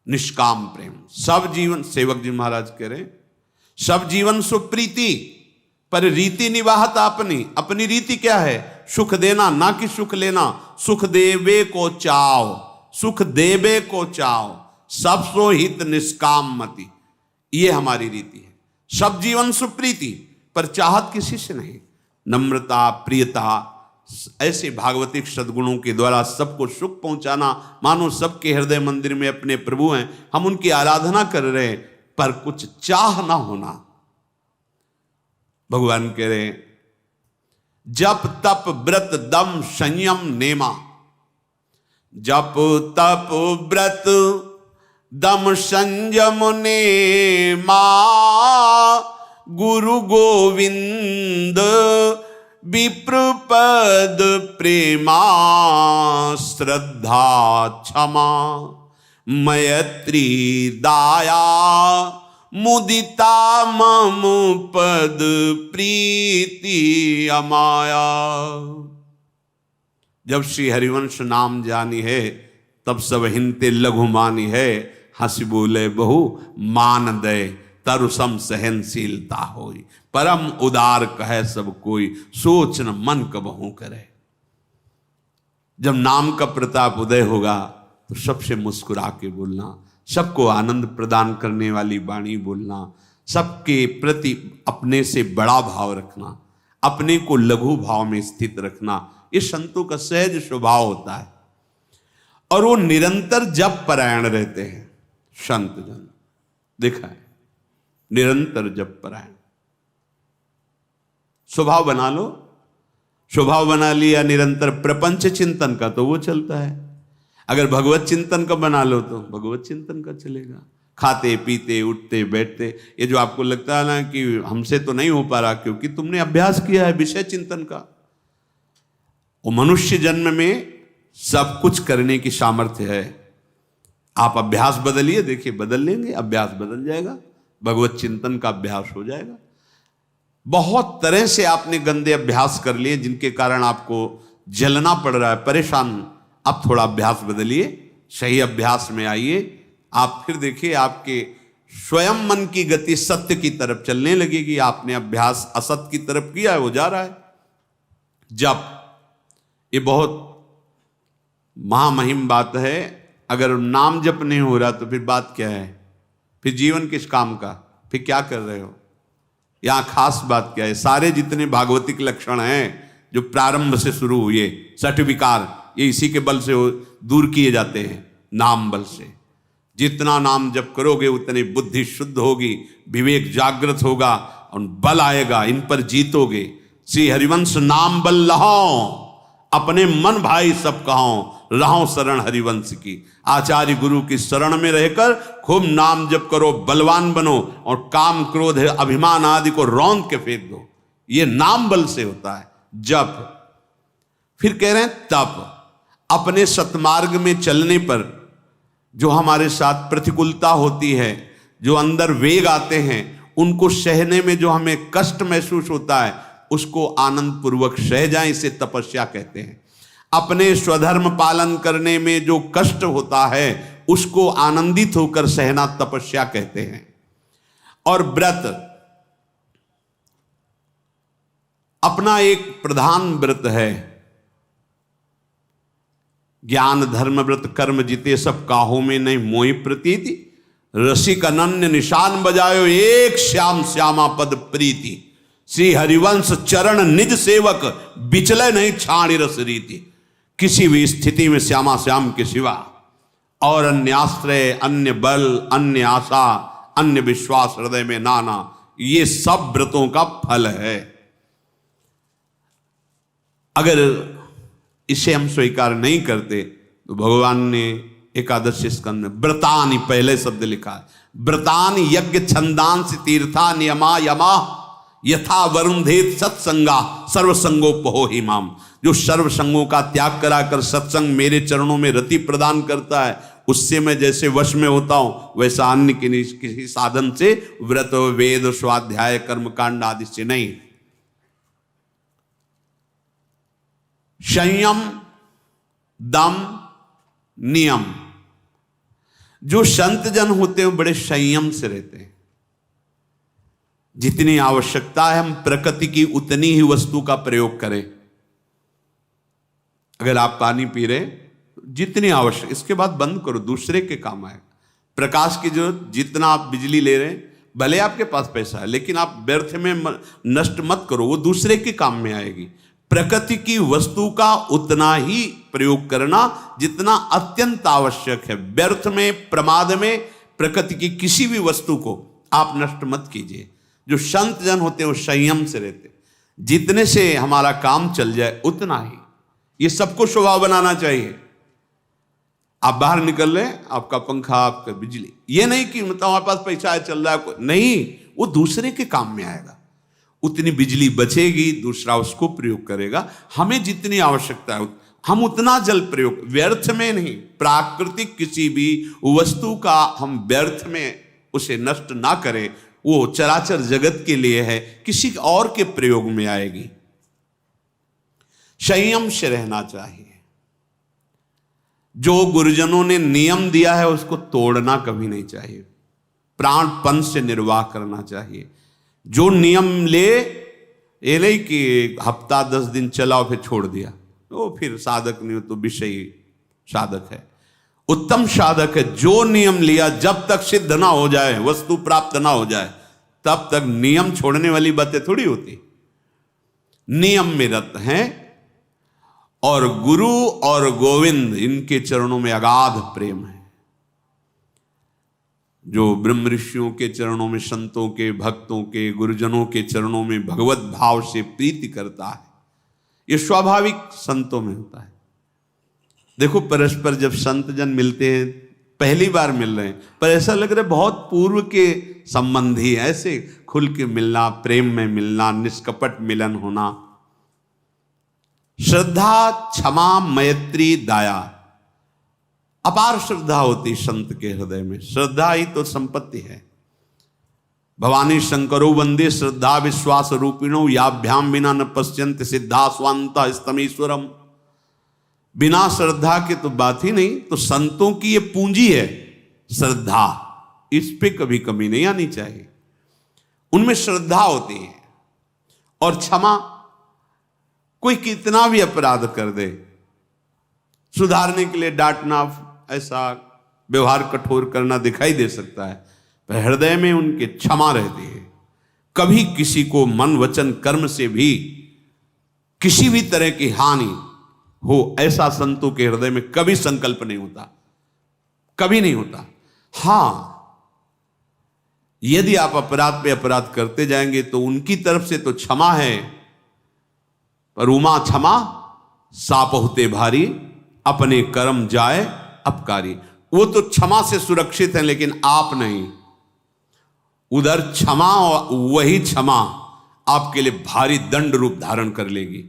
निष्काम प्रेम। सब जीवन, सेवक जी महाराज कह रहे सब जीवन सुप्रीति, पर रीति निवाहत अपनी। अपनी रीति क्या है? सुख देना, ना कि सुख लेना। सुख देवे को चाव, सुख देवे को चाव, सब सो हित निष्काम मति, ये हमारी रीति है। सब जीवन सुप्रीति, पर चाहत किसी से नहीं। नम्रता, प्रियता, ऐसे भागवतिक सद्गुणों के द्वारा सबको सुख पहुंचाना, मानो सबके हृदय मंदिर में अपने प्रभु हैं, हम उनकी आराधना कर रहे हैं, पर कुछ चाह ना होना। भगवान कह रहे जप तप व्रत दम संयम नेमा, जप तप व्रत दम संयम नेमा, गुरु गोविंद विप्रपद प्रेमा, श्रद्धा क्षमा मैत्री दाया, मुदिता मम पद प्रीति अमाया। जब श्री हरिवंश नाम जानी है, तब सब हिंते लघु मानी है। हंस बोले बहु मान दे, तरुसम सहनशीलता होई, परम उदार कहे सब कोई, सोच न मन कबहू करे। जब नाम का प्रताप उदय होगा तो सबसे मुस्कुरा के बोलना, सबको आनंद प्रदान करने वाली वाणी बोलना, सबके प्रति अपने से बड़ा भाव रखना, अपने को लघु भाव में स्थित रखना, ये संतों का सहज स्वभाव होता है। और वो निरंतर जप परायण रहते हैं। संत जन देखा है, निरंतर जप परायण। स्वभाव बना लो, स्वभाव बना लिया निरंतर प्रपंच चिंतन का, तो वो चलता है। अगर भगवत चिंतन का बना लो तो भगवत चिंतन का चलेगा। खाते पीते उठते बैठते, ये जो आपको लगता है ना कि हमसे तो नहीं हो पा रहा, क्योंकि तुमने अभ्यास किया है विषय चिंतन का। वो मनुष्य जन्म में सब कुछ करने की सामर्थ्य है। आप अभ्यास बदलिए, देखिए बदल लेंगे, अभ्यास बदल जाएगा, भगवत चिंतन का अभ्यास हो जाएगा। बहुत तरह से आपने गंदे अभ्यास कर लिए जिनके कारण आपको जलना पड़ रहा है, परेशान। अब थोड़ा अभ्यास बदलिए, सही अभ्यास में आइए, आप फिर देखिए आपके स्वयं मन की गति सत्य की तरफ चलने लगेगी। आपने अभ्यास असत्य की तरफ किया है, वो जा रहा है। जप, ये बहुत महामहिम बात है। अगर नाम जप नहीं हो रहा तो फिर बात क्या है? फिर जीवन किस काम का? फिर क्या कर रहे हो? यहां खास बात क्या है? सारे जितने भागवतिक लक्षण हैं जो प्रारंभ से शुरू हुए, सठ विकार, ये इसी के बल से दूर किए जाते हैं, नाम बल से। जितना नाम जप करोगे उतनी बुद्धि शुद्ध होगी, विवेक जागृत होगा और बल आएगा, इन पर जीतोगे। श्री हरिवंश नाम बल लहो, अपने मन भाई सब कहो, रहो शरण हरिवंश की। आचार्य गुरु की शरण में रहकर खूब नाम जप करो, बलवान बनो और काम क्रोध अभिमान आदि को रौंद के फेंक दो। ये नाम बल से होता है जप। फिर कह रहे हैं तप। अपने सतमार्ग में चलने पर जो हमारे साथ प्रतिकूलता होती है, जो अंदर वेग आते हैं, उनको सहने में जो हमें कष्ट महसूस होता है, उसको आनंद पूर्वक सह जाएं, इसे तपस्या कहते हैं। अपने स्वधर्म पालन करने में जो कष्ट होता है, उसको आनंदित होकर सहना तपस्या कहते हैं। और व्रत, अपना एक प्रधान व्रत है। ज्ञान धर्म व्रत कर्म जिते सब काहू में नहीं मोहि प्रतीति, रसिक अनन्य निशान बजायो एक श्याम श्यामा पद प्रीति। श्री हरिवंश चरण निज सेवक बिचले नहीं छाणी रस रीति। किसी भी स्थिति में श्यामा श्याम के सिवा और अन्य आश्रय, अन्य बल, अन्य आशा, अन्य विश्वास हृदय में नाना, ये सब व्रतों का फल है। अगर इसे हम स्वीकार नहीं करते तो भगवान ने एकादश स्कंद में व्रतानि पहले शब्द लिखा है। व्रतानि यज्ञ छंदांस तीर्था नियमा यमा यथा वरुणधेत सत्संगा सर्वसंगोपहो हिमाम। जो सर्व संगों का त्याग कराकर सत्संग मेरे चरणों में रति प्रदान करता है, उससे मैं जैसे वश में होता हूं, वैसा अन्य किसी साधन से, व्रत वेद स्वाध्याय कर्मकांड आदि से नहीं। संयम दम नियम। जो संत जन होते हैं बड़े संयम से रहते हैं। जितनी आवश्यकता है हम प्रकृति की उतनी ही वस्तु का प्रयोग करें। अगर आप पानी पी रहे जितनी आवश्यक, इसके बाद बंद करो, दूसरे के काम आएगा। प्रकाश की जरूरत, जितना आप बिजली ले रहे हैं, भले आपके पास पैसा है लेकिन आप व्यर्थ में नष्ट मत करो, वो दूसरे के काम में आएगी। प्रकृति की वस्तु का उतना ही प्रयोग करना जितना अत्यंत आवश्यक है। व्यर्थ में, प्रमाद में प्रकृति की किसी भी वस्तु को आप नष्ट मत कीजिए। जो संत जन होते हैं वो संयम से रहते हैं। जितने से हमारा काम चल जाए उतना ही, ये सबको स्वभाव बनाना चाहिए। आप बाहर निकल रहे, आपका पंखा, आपका बिजली, ये नहीं कि मतलब हमारे पास पैसा है चल रहा है, नहीं, वो दूसरे के काम में आएगा। उतनी बिजली बचेगी, दूसरा उसको प्रयोग करेगा। हमें जितनी आवश्यकता है हम उतना जल प्रयोग, व्यर्थ में नहीं। प्राकृतिक किसी भी वस्तु का हम व्यर्थ में उसे नष्ट ना करें, वो चराचर जगत के लिए है, किसी और के प्रयोग में आएगी। संयम से रहना चाहिए। जो गुरुजनों ने नियम दिया है उसको तोड़ना कभी नहीं चाहिए। प्राणपन से निर्वाह करना चाहिए। जो नियम ले, ये नहीं कि हफ्ता 10 दिन चलाओ फिर छोड़ दिया, वो फिर साधक नहीं, तो विषयी साधक है। उत्तम साधक है जो नियम लिया, जब तक सिद्ध ना हो जाए, वस्तु प्राप्त ना हो जाए, तब तक नियम छोड़ने वाली बातें थोड़ी होती। नियम में रत हैं और गुरु और गोविंद इनके चरणों में अगाध प्रेम है। जो ब्रह्म ऋषियों के चरणों में, संतों के, भक्तों के, गुरुजनों के चरणों में भगवत भाव से प्रीति करता है, ये स्वाभाविक संतों में होता है। देखो परस्पर जब संत जन मिलते हैं, पहली बार मिल रहे हैं, पर ऐसा लग रहा है बहुत पूर्व के संबंधी, ऐसे खुल के मिलना, प्रेम में मिलना, निष्कपट मिलन होना। श्रद्धा, क्षमा, मैत्री, दया, अपार श्रद्धा होती संत के हृदय में। श्रद्धा ही तो संपत्ति है। भवानी शंकरो वंदे श्रद्धा विश्वास रूपिणो याभ्याम बिना न पश्यन्त सिद्धा स्वांता स्तमीश्वरम। बिना श्रद्धा के तो बात ही नहीं। तो संतों की ये पूंजी है श्रद्धा, इस पे कभी कमी नहीं आनी चाहिए। उनमें श्रद्धा होती है। और क्षमा, कोई कितना भी अपराध कर दे, सुधारने के लिए डांटना, ऐसा व्यवहार कठोर करना दिखाई दे सकता है, पर हृदय में उनके क्षमा रहती है। कभी किसी को मन वचन कर्म से भी किसी भी तरह की हानि हो, ऐसा संतों के हृदय में कभी संकल्प नहीं होता, कभी नहीं होता। हां, यदि आप अपराध पे अपराध करते जाएंगे तो उनकी तरफ से तो क्षमा है, पर उमा क्षमा साप होते भारी, अपने कर्म जाए अपकारी। वो तो क्षमा से सुरक्षित है, लेकिन आप नहीं। उधर क्षमा, वही क्षमा आपके लिए भारी दंड रूप धारण कर लेगी।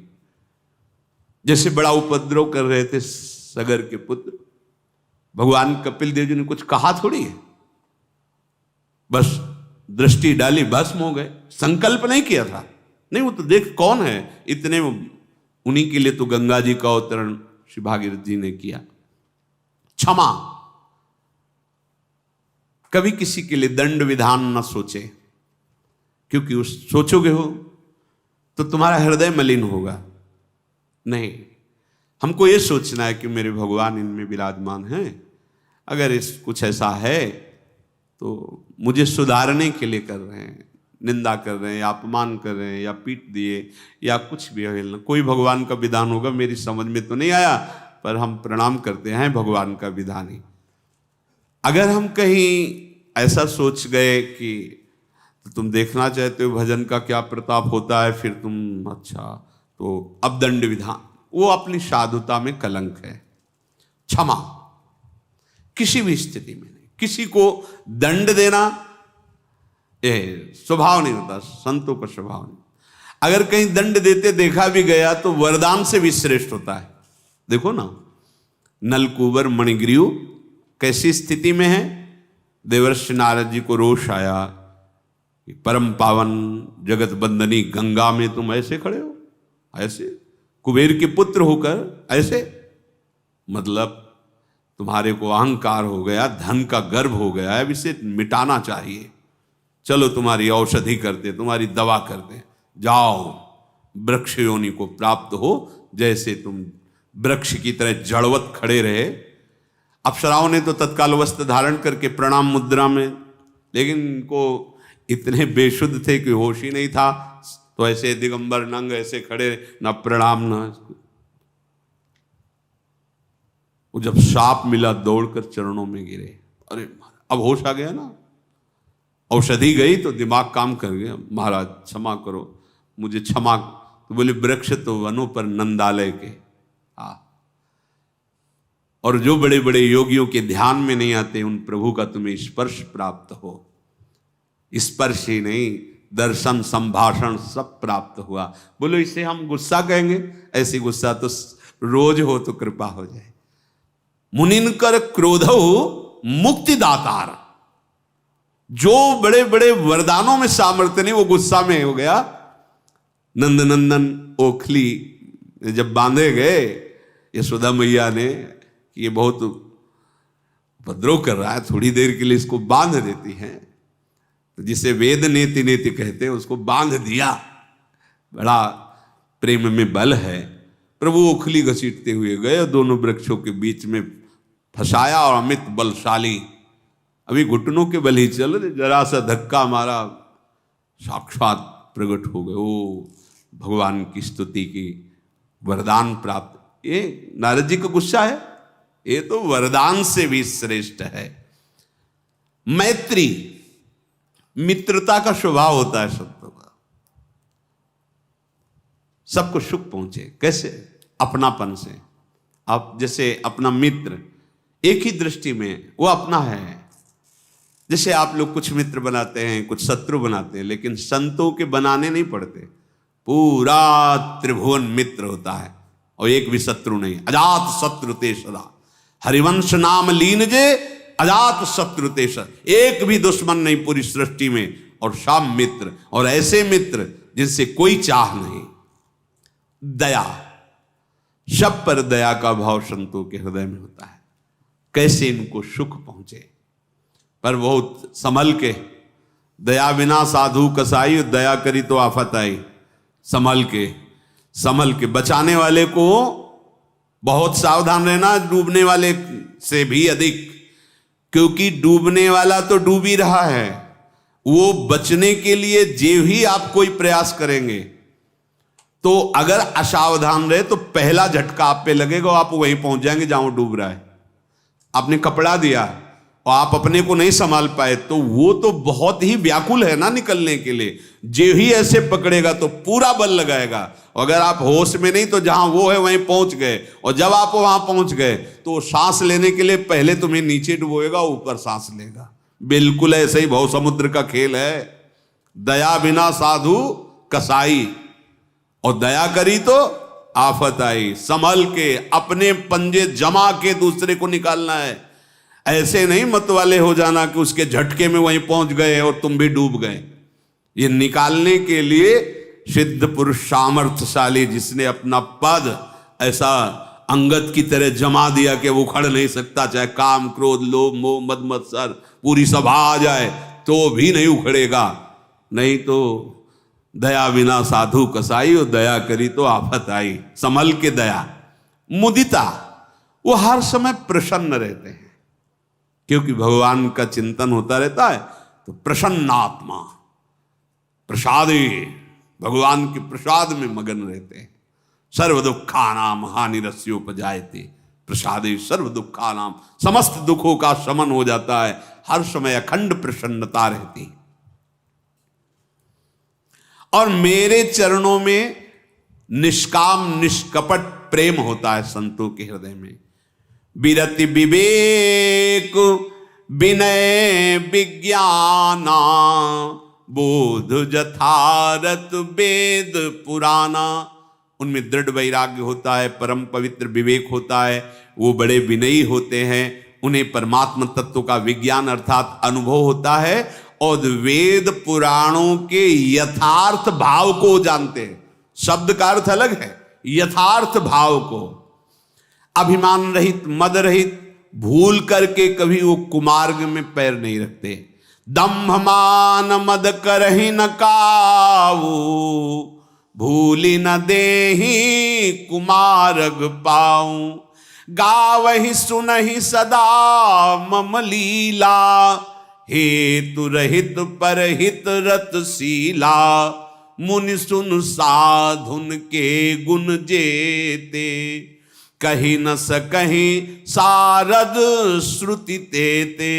जैसे बड़ा उपद्रव कर रहे थे सगर के पुत्र, भगवान कपिल देव जी ने कुछ कहा थोड़ी है, बस दृष्टि डाली, भस्म हो गए। संकल्प नहीं किया था, नहीं, वो तो देख कौन है इतने, उन्हीं के लिए तो गंगा जी का अवतरण श्री भागीरथ जी ने किया। क्षमा, कभी किसी के लिए दंड विधान न सोचे, क्योंकि उस सोचोगे हो तो तुम्हारा हृदय मलिन होगा। नहीं, हमको ये सोचना है कि मेरे भगवान इनमें विराजमान हैं, अगर इस कुछ ऐसा है तो मुझे सुधारने के लिए कर रहे हैं, निंदा कर रहे हैं या अपमान कर रहे हैं या पीट दिए या कुछ भी है, कोई भगवान का विधान होगा, मेरी समझ में तो नहीं आया, पर हम प्रणाम करते हैं भगवान का विधान ही। अगर हम कहीं ऐसा सोच गए कि तो तुम देखना चाहते हो भजन का क्या प्रताप होता है, फिर तुम अच्छा, तो अब दंड विधान, वो अपनी साधुता में कलंक है। क्षमा किसी भी स्थिति में नहीं, किसी को दंड देना स्वभाव नहीं होता, संतों का स्वभाव नहीं। अगर कहीं दंड देते देखा भी गया तो वरदान से भी श्रेष्ठ होता है। देखो ना, नलकुबर मणिग्रीव कैसी स्थिति में है, देवर्षि नारद जी को रोष आया, परम पावन जगत बंदनी गंगा में तुम ऐसे खड़े हो, ऐसे कुबेर के पुत्र होकर ऐसे, मतलब तुम्हारे को अहंकार हो गया, धन का गर्व हो गया है, अब इसे मिटाना चाहिए। चलो तुम्हारी औषधि करते, तुम्हारी दवा करते, जाओ वृक्ष योनि को प्राप्त हो। जैसे तुम वृक्ष की तरह जड़वत खड़े रहे। अप्सराओं ने तो तत्काल वस्त्र धारण करके प्रणाम मुद्रा में, लेकिन इनको इतने बेशुद्ध थे कि होश ही नहीं था, तो ऐसे दिगंबर नंग ऐसे खड़े, न प्रणाम न। वो जब शाप मिला दौड़कर चरणों में गिरे, अरे अब होश आ गया ना, औषधि गई तो दिमाग काम कर गया, महाराज क्षमा करो, मुझे क्षमा। तो बोले वृक्ष तो वनों पर नंदालय के, और जो बड़े बड़े योगियों के ध्यान में नहीं आते, उन प्रभु का तुम्हें स्पर्श प्राप्त हो। स्पर्श ही नहीं, दर्शन संभाषण सब प्राप्त हुआ। बोलो इसे हम गुस्सा कहेंगे? ऐसी गुस्सा तो रोज हो तो कृपा हो जाए। मुनिनकर क्रोधो मुक्तिदातार, जो बड़े बड़े वरदानों में सामर्थ्य नहीं, वो गुस्सा में हो गया। नंदनंदन ओखली जब बांधे गए यशोदा मैया ने, ये बहुत उपद्रव कर रहा है, थोड़ी देर के लिए इसको बांध देती हैं, तो जिसे वेद नेति नेति कहते हैं उसको बांध दिया। बड़ा प्रेम में बल है। प्रभु ओखली घसीटते हुए गए, दोनों वृक्षों के बीच में फंसाया, और अमित बलशाली, अभी घुटनों के बल ही चल रहे, जरा सा धक्का मारा, साक्षात प्रकट हो गए। ओ भगवान की स्तुति की, वरदान प्राप्त। ये नारद जी का गुस्सा है, ये तो वरदान से भी श्रेष्ठ है। मैत्री, मित्रता का स्वभाव होता है संतों का, सबको सुख पहुंचे। कैसे? अपनापन से। आप जैसे अपना मित्र एक ही दृष्टि में वो अपना है। जैसे आप लोग कुछ मित्र बनाते हैं, कुछ शत्रु बनाते हैं, लेकिन संतों के बनाने नहीं पड़ते। पूरा त्रिभुवन मित्र होता है और एक भी शत्रु नहीं। अजात शत्रु ते सदा, हरिवंश नाम लीन जे अजात शत्रु ते सदा। एक भी दुश्मन नहीं पूरी सृष्टि में, और सब मित्र, और ऐसे मित्र जिनसे कोई चाह नहीं। दया, सब पर दया का भाव संतों के हृदय में होता है। कैसे इनको सुख पहुंचे, पर बहुत संभल के। दया बिना साधु कसाई, दया करी तो आफत आई। संभल के बचाने वाले को बहुत सावधान रहना, डूबने वाले से भी अधिक, क्योंकि डूबने वाला तो डूब ही रहा है। वो बचने के लिए जे ही आप कोई प्रयास करेंगे, तो अगर असावधान रहे तो पहला झटका आप पे लगेगा, आप वहीं पहुंच जाएंगे जहां वो डूब रहा है। आपने कपड़ा दिया, और आप अपने को नहीं संभाल पाए तो वो तो बहुत ही व्याकुल है ना निकलने के लिए। जो ही ऐसे पकड़ेगा तो पूरा बल लगाएगा। अगर आप होश में नहीं तो जहां वो है वहीं पहुंच गए, और जब आप वहां पहुंच गए तो सांस लेने के लिए पहले तुम्हें नीचे डुबोएगा, ऊपर सांस लेगा। बिल्कुल ऐसे ही भव समुद्र का खेल है। दया बिना साधु कसाई, और दया करी तो आफत आई। संभल के अपने पंजे जमा के दूसरे को निकालना है। ऐसे नहीं मत वाले हो जाना कि उसके झटके में वहीं पहुंच गए और तुम भी डूब गए। ये निकालने के लिए सिद्ध पुरुष सामर्थ्यशाली, जिसने अपना पद ऐसा अंगद की तरह जमा दिया कि वो उखड़ नहीं सकता, चाहे काम क्रोध लोभ मोह मद मत्सर पूरी सभा आ जाए तो भी नहीं उखड़ेगा। नहीं तो दया बिना साधु कसाई, और दया करी तो आफत आई। संभल के दया। मुदिता, वो हर समय प्रसन्न रहते हैं क्योंकि भगवान का चिंतन होता रहता है। तो प्रसन्नात्मा, प्रसादे, भगवान के प्रसाद में मगन रहते हैं। सर्व दुखानाम हानिरस्योपजायते प्रसादे सर्व दुखानाम, समस्त दुखों का शमन हो जाता है। हर समय अखंड प्रसन्नता रहती। और मेरे चरणों में निष्काम निष्कपट प्रेम होता है संतों के हृदय में। विरति विवेक विनय विज्ञाना, बोध जथारत वेद पुराना। उनमें दृढ़ वैराग्य होता है, परम पवित्र विवेक होता है, वो बड़े विनयी होते हैं, उन्हें परमात्मा तत्व का विज्ञान अर्थात अनुभव होता है, और वेद पुराणों के यथार्थ भाव को जानते हैं। शब्द का अर्थ अलग है, यथार्थ भाव को। अभिमान रहित, मद रहित, भूल करके कभी वो कुमार्ग में पैर नहीं रखते। दंभ मान मद करहि न काऊ, भूली न देहि कुमार्ग पाऊं। गावहि सुनहि सदा मम लीला, हेतु रहित परहित रतशीला। मुनि सुन साधुन के गुण जेते, कहीं न सकहीं सारद श्रुति तेते।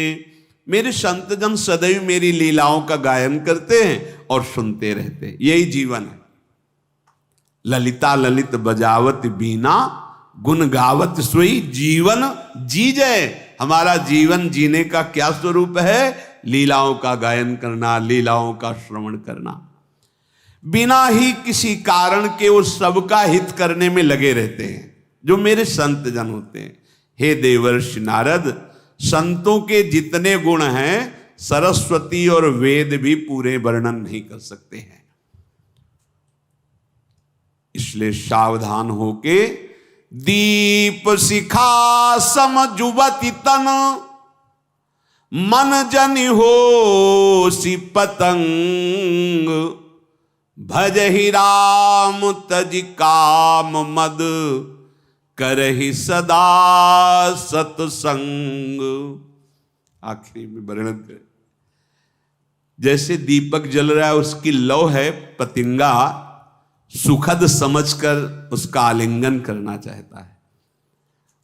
मेरे संत जन सदैव मेरी लीलाओं का गायन करते हैं और सुनते रहते हैं। यही जीवन है। ललिता ललित बजावत बीना, गुण गावत सोई जीवन जी जय। हमारा जीवन जीने का क्या स्वरूप है? लीलाओं का गायन करना, लीलाओं का श्रवण करना। बिना ही किसी कारण के वो सबका हित करने में लगे रहते हैं, जो मेरे संत जन होते हैं। हे देवर्षि नारद, संतों के जितने गुण हैं सरस्वती और वेद भी पूरे वर्णन नहीं कर सकते हैं। इसलिए सावधान होके दीप शिखा सम जुवति तन, मन जनि हो सि पतंग। भजहि राम तज काम मद, करहि सदा सत्संग। आखिरी में वर्णन कर, जैसे दीपक जल रहा है, उसकी लौ है पतिंगा, सुखद समझकर उसका आलिंगन करना चाहता है।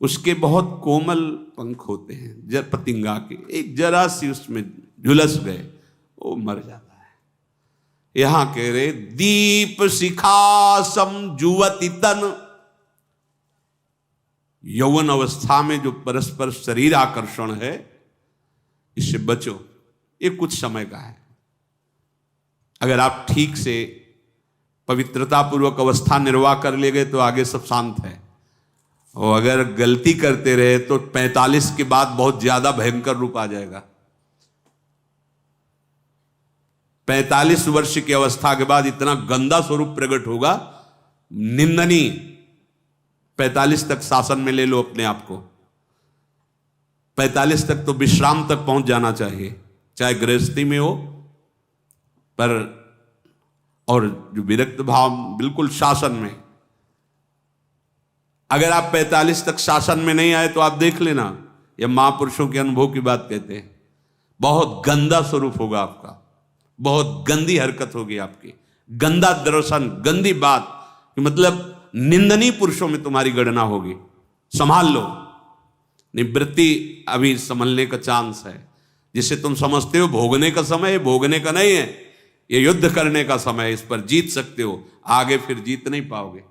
उसके बहुत कोमल पंख होते हैं पतिंगा के, एक जरा सी उसमें झुलस गए वो मर जाता है। यहां कह रहे दीप शिखा सम जुवति तन। यौवन अवस्था में जो परस्पर शरीर आकर्षण है, इससे बचो। ये कुछ समय का है। अगर आप ठीक से पवित्रता पूर्वक अवस्था निर्वाह कर ले गए तो आगे सब शांत है, और अगर गलती करते रहे तो 45 के बाद बहुत ज्यादा भयंकर रूप आ जाएगा। 45 वर्ष की अवस्था के बाद इतना गंदा स्वरूप प्रकट होगा, निंदनीय। 45 तक शासन में ले लो अपने आप को। 45 तक तो विश्राम तक पहुंच जाना चाहिए, चाहे गृहस्थी में हो, पर और जो विरक्त भाव बिल्कुल शासन में। अगर आप 45 तक शासन में नहीं आए तो आप देख लेना, यह महापुरुषों के अनुभव की बात कहते हैं, बहुत गंदा स्वरूप होगा आपका, बहुत गंदी हरकत होगी आपकी, गंदा दर्शन, गंदी बात, मतलब निंदनीय पुरुषों में तुम्हारी गणना होगी। संभाल लो। निवृत्ति अभी संभलने का चांस है। जिसे तुम समझते हो भोगने का समय, भोगने का नहीं है, ये युद्ध करने का समय है। इस पर जीत सकते हो, आगे फिर जीत नहीं पाओगे।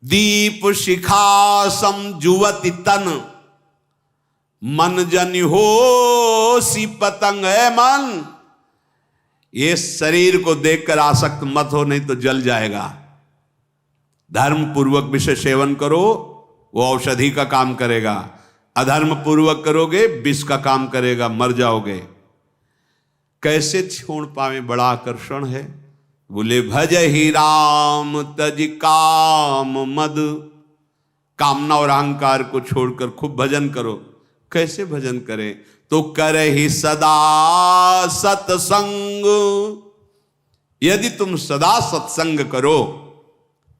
दीप शिखा समजुवति तन, मन जन हो सी पतंग है मन। ये शरीर को देखकर आसक्त मत हो, नहीं तो जल जाएगा। धर्म पूर्वक विषय सेवन करो, वो औषधि का काम करेगा। अधर्म पूर्वक करोगे विष का काम करेगा, मर जाओगे। कैसे छोड़ पावे, बड़ा आकर्षण है। बोले भज ही राम तज काम मद। कामना और अहंकार को छोड़कर खूब भजन करो। कैसे भजन करें? तो कर ही सदा सत्संग। यदि तुम सदा सत्संग करो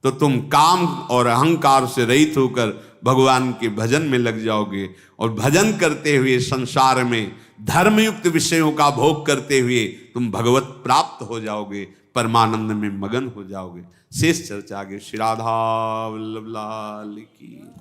तो तुम काम और अहंकार से रहित होकर भगवान के भजन में लग जाओगे। और भजन करते हुए संसार में धर्मयुक्त विषयों का भोग करते हुए तुम भगवत प्राप्त हो जाओगे, परमानंद में मगन हो जाओगे। शेष चर्चा आगे। श्री राधा वल्लभ लाल की।